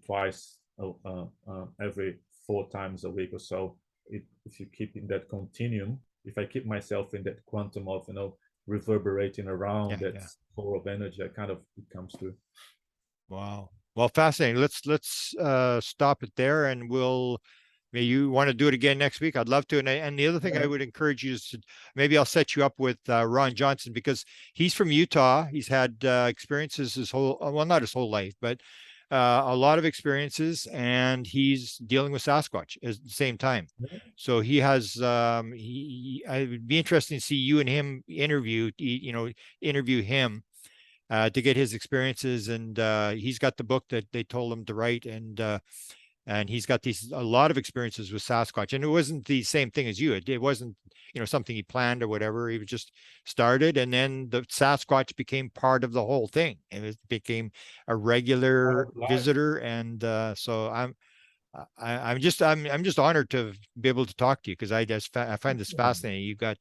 4 times a week or so, if you keep in that continuum, if I keep myself in that quantum of reverberating around that core of energy, it comes to. Wow. Well, fascinating. Let's stop it there, and maybe you want to do it again next week. I'd love to. And the other thing I would encourage you is maybe I'll set you up with Ron Johnson, because he's from Utah. He's had experiences not his whole life, but a lot of experiences, and he's dealing with Sasquatch at the same time. So he has, it would be interesting to see you and him interview him to get his experiences. And he's got the book that they told him to write, and he's got a lot of experiences with Sasquatch. And it wasn't the same thing as you. It wasn't, something he planned or whatever. He just started, and then the Sasquatch became part of the whole thing, and it became a regular visitor. And so I'm just honored to be able to talk to you, because I find this fascinating. You've got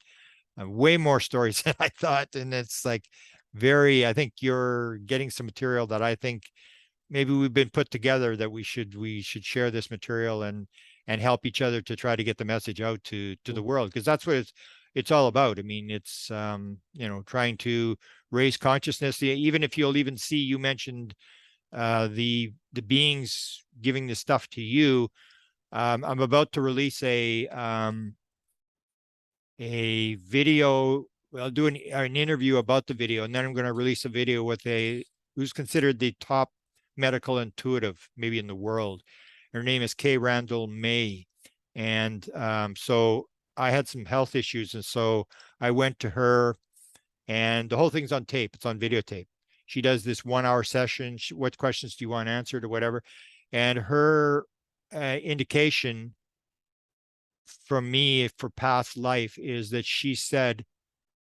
way more stories than I thought, and it's like I think you're getting some material that I think maybe we've been put together, that we should share this material and help each other to try to get the message out to the world, because that's what it's all about. I mean, it's trying to raise consciousness. Even if you mentioned the beings giving this stuff to you. I'm about to release a video. I'll do an interview about the video, and then I'm going to release a video with who's considered the top medical intuitive maybe in the world. Her name is Kay Randall May. And so I had some health issues, and so I went to her, and the whole thing's on tape. It's on videotape. she does this 1 hour session. What questions do you want answered or whatever? And her indication from me for past life is that she said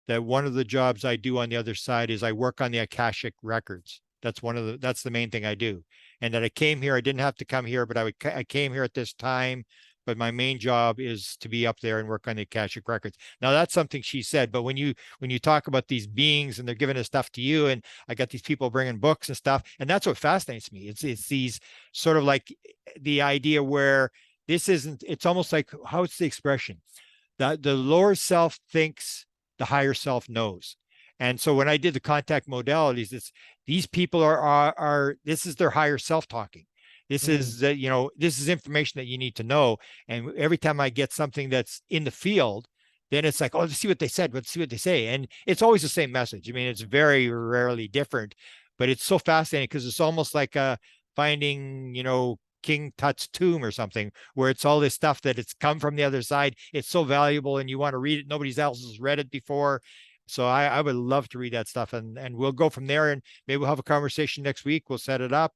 that one of the jobs I do on the other side is I work on the Akashic records. That's the main thing I do. And that I came here, I didn't have to come here, but I came here at this time. But my main job is to be up there and work on the Akashic records. Now that's something she said. But when you talk about these beings and they're giving this stuff to you, and I got these people bringing books and stuff, and that's what fascinates me. It's these sort of like the idea where this isn't. It's almost like, how's the expression? The lower self thinks, the higher self knows. And so when I did the contact modalities, it's these people are this is their higher self talking. This is that, this is information that you need to know. And every time I get something that's in the field, then it's like, oh, let's see what they said. Let's see what they say. And it's always the same message. I mean, it's very rarely different, but it's so fascinating because it's almost like finding, King Tut's tomb or something, where it's all this stuff that it's come from the other side. It's so valuable and you want to read it. Nobody else has read it before. So I would love to read that stuff, and we'll go from there, and maybe we'll have a conversation next week. We'll set it up.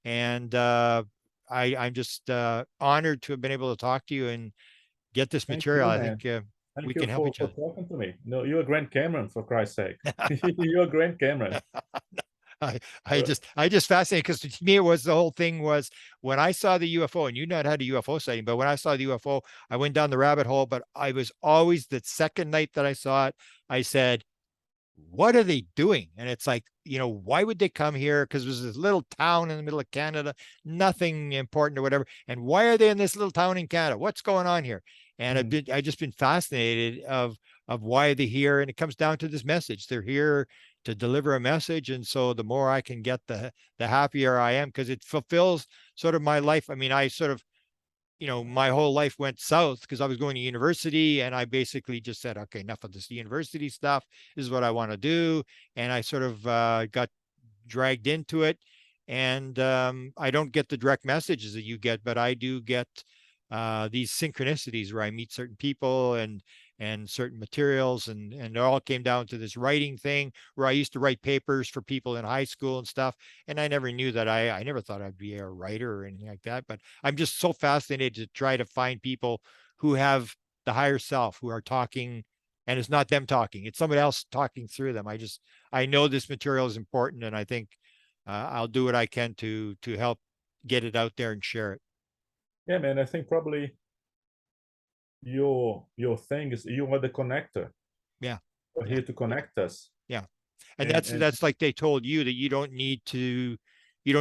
And I'm just honored to have been able to talk to you and get this Thank material. you, I man. think we Thank you can help each for other. talking to me. No, you're Grant Cameron, for Christ's sake. You're Grant Cameron. I just fascinated because to me it was the whole thing was when I saw the UFO, and you not had a UFO sighting, but when I saw the UFO, I went down the rabbit hole. But I was always, the second night that I saw it, I said, what are they doing? And it's like, why would they come here? Because it was this little town in the middle of Canada, nothing important or whatever. And why are they in this little town in Canada? What's going on here? And I just been fascinated of why they're here. And it comes down to this message. They're here to deliver a message. And so the more I can get, the happier I am, because it fulfills sort of my life. I mean, I sort of, my whole life went south because I was going to university, and I basically just said, okay, enough of this university stuff. This is what I want to do. And I sort of got dragged into it. And I don't get the direct messages that you get, but I do get these synchronicities where I meet certain people and certain materials, and it all came down to this writing thing where I used to write papers for people in high school and stuff, and I never knew that I never thought I'd be a writer or anything like that. But I'm just so fascinated to try to find people who have the higher self, who are talking, and it's not them talking, it's somebody else talking through them. I know this material is important, and I think I'll do what I can to help get it out there and share it. Yeah, man. I think probably your thing is you are the connector. Yeah. You're Yeah. here to connect us. Yeah. And And that's like they told you that you don't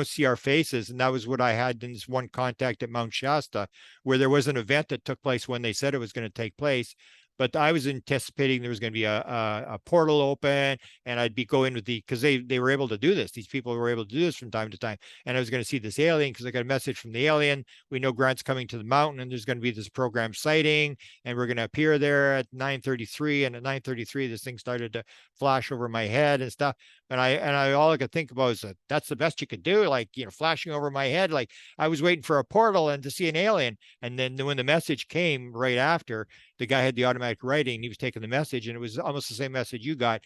see our faces. And that was what I had in this one contact at Mount Shasta, where there was an event that took place when they said it was going to take place. But I was anticipating there was going to be a portal open, and I'd be going with because they were able to do this. These people were able to do this from time to time. And I was going to see this alien because I got a message from the alien. We know Grant's coming to the mountain, and there's going to be this program sighting, and we're going to appear there at 9:33. And at 9:33, this thing started to flash over my head and stuff. And I all I could think about is that that's the best you could do, like, flashing over my head. Like I was waiting for a portal and to see an alien. And then when the message came right after, the guy had the automatic writing, he was taking the message, and it was almost the same message you got.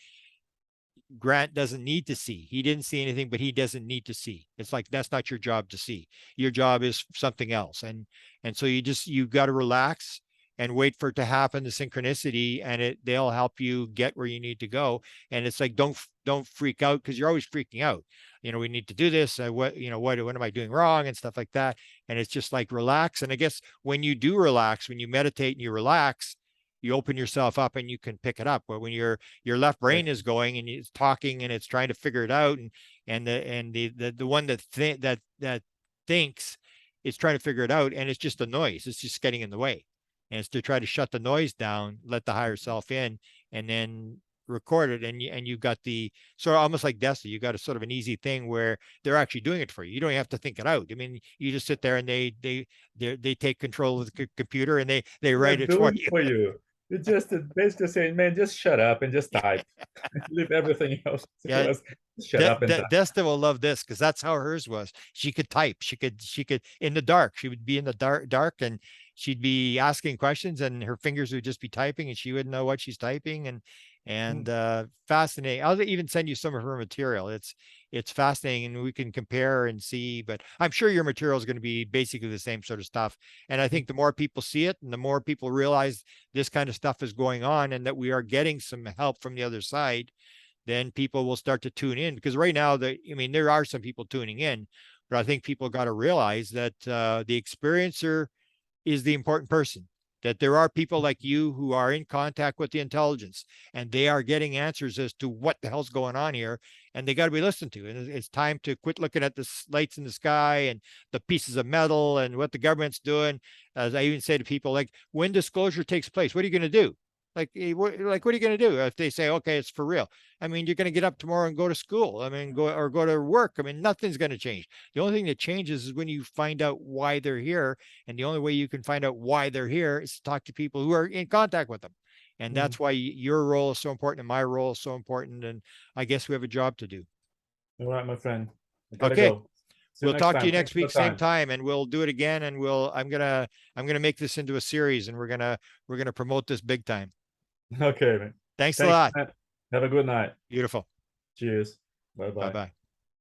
Grant doesn't need to see. He didn't see anything, but he doesn't need to see. It's like, that's not your job to see. Your job is something else. And so you got to relax and wait for it to happen, the synchronicity, and they'll help you get where you need to go. And it's like, don't freak out, because you're always freaking out. We need to do this. What am I doing wrong and stuff like that. And it's just like, relax. And I guess when you do relax, when you meditate and you relax, you open yourself up and you can pick it up. But when your left brain is going and it's talking and it's trying to figure it out, and the one that thinks is trying to figure it out, and it's just a noise. It's just getting in the way. And it's to try to shut the noise down, let the higher self in, and then record it. And you got the sort of almost like Destiny. You got a sort of an easy thing where they're actually doing it for you. You don't have to think it out. I mean, you just sit there and they take control of the computer, and they write it for you. For you. You're just basically saying, man, just shut up and just type. Leave everything else to Yeah. us. Shut up and type. Desta will love this, because that's how hers was. She could type. She could in the dark. She would be in the dark, and she'd be asking questions, and her fingers would just be typing, and she wouldn't know what she's typing. And fascinating. I'll even send you some of her material. it's fascinating, and we can compare and see. But I'm sure your material is going to be basically the same sort of stuff. And I think the more people see it, and the more people realize this kind of stuff is going on, and that we are getting some help from the other side, then people will start to tune in. Because right now, there are some people tuning in, but I think people got to realize that the experiencer is the important person, that there are people like you who are in contact with the intelligence, and they are getting answers as to what the hell's going on here, and they got to be listened to. And it's time to quit looking at the lights in the sky and the pieces of metal and what the government's doing. As I even say to people, like, when disclosure takes place, what are you going to do? Like, what are you going to do if they say, okay, it's for real? I mean, you're going to get up tomorrow and go to school. I mean, go to work. I mean, nothing's going to change. The only thing that changes is when you find out why they're here. And the only way you can find out why they're here is to talk to people who are in contact with them. And that's why your role is so important and my role is so important. And I guess we have a job to do. All right, my friend. I gotta Okay. go. See you We'll next talk to you time. Thanks next for the week, same time. time, and we'll do it again. And I'm gonna make this into a series, and we're gonna promote this big time. Okay, man. Thanks a Thanks, lot. man. Have a good night. Beautiful. Cheers. Bye Bye-bye. bye.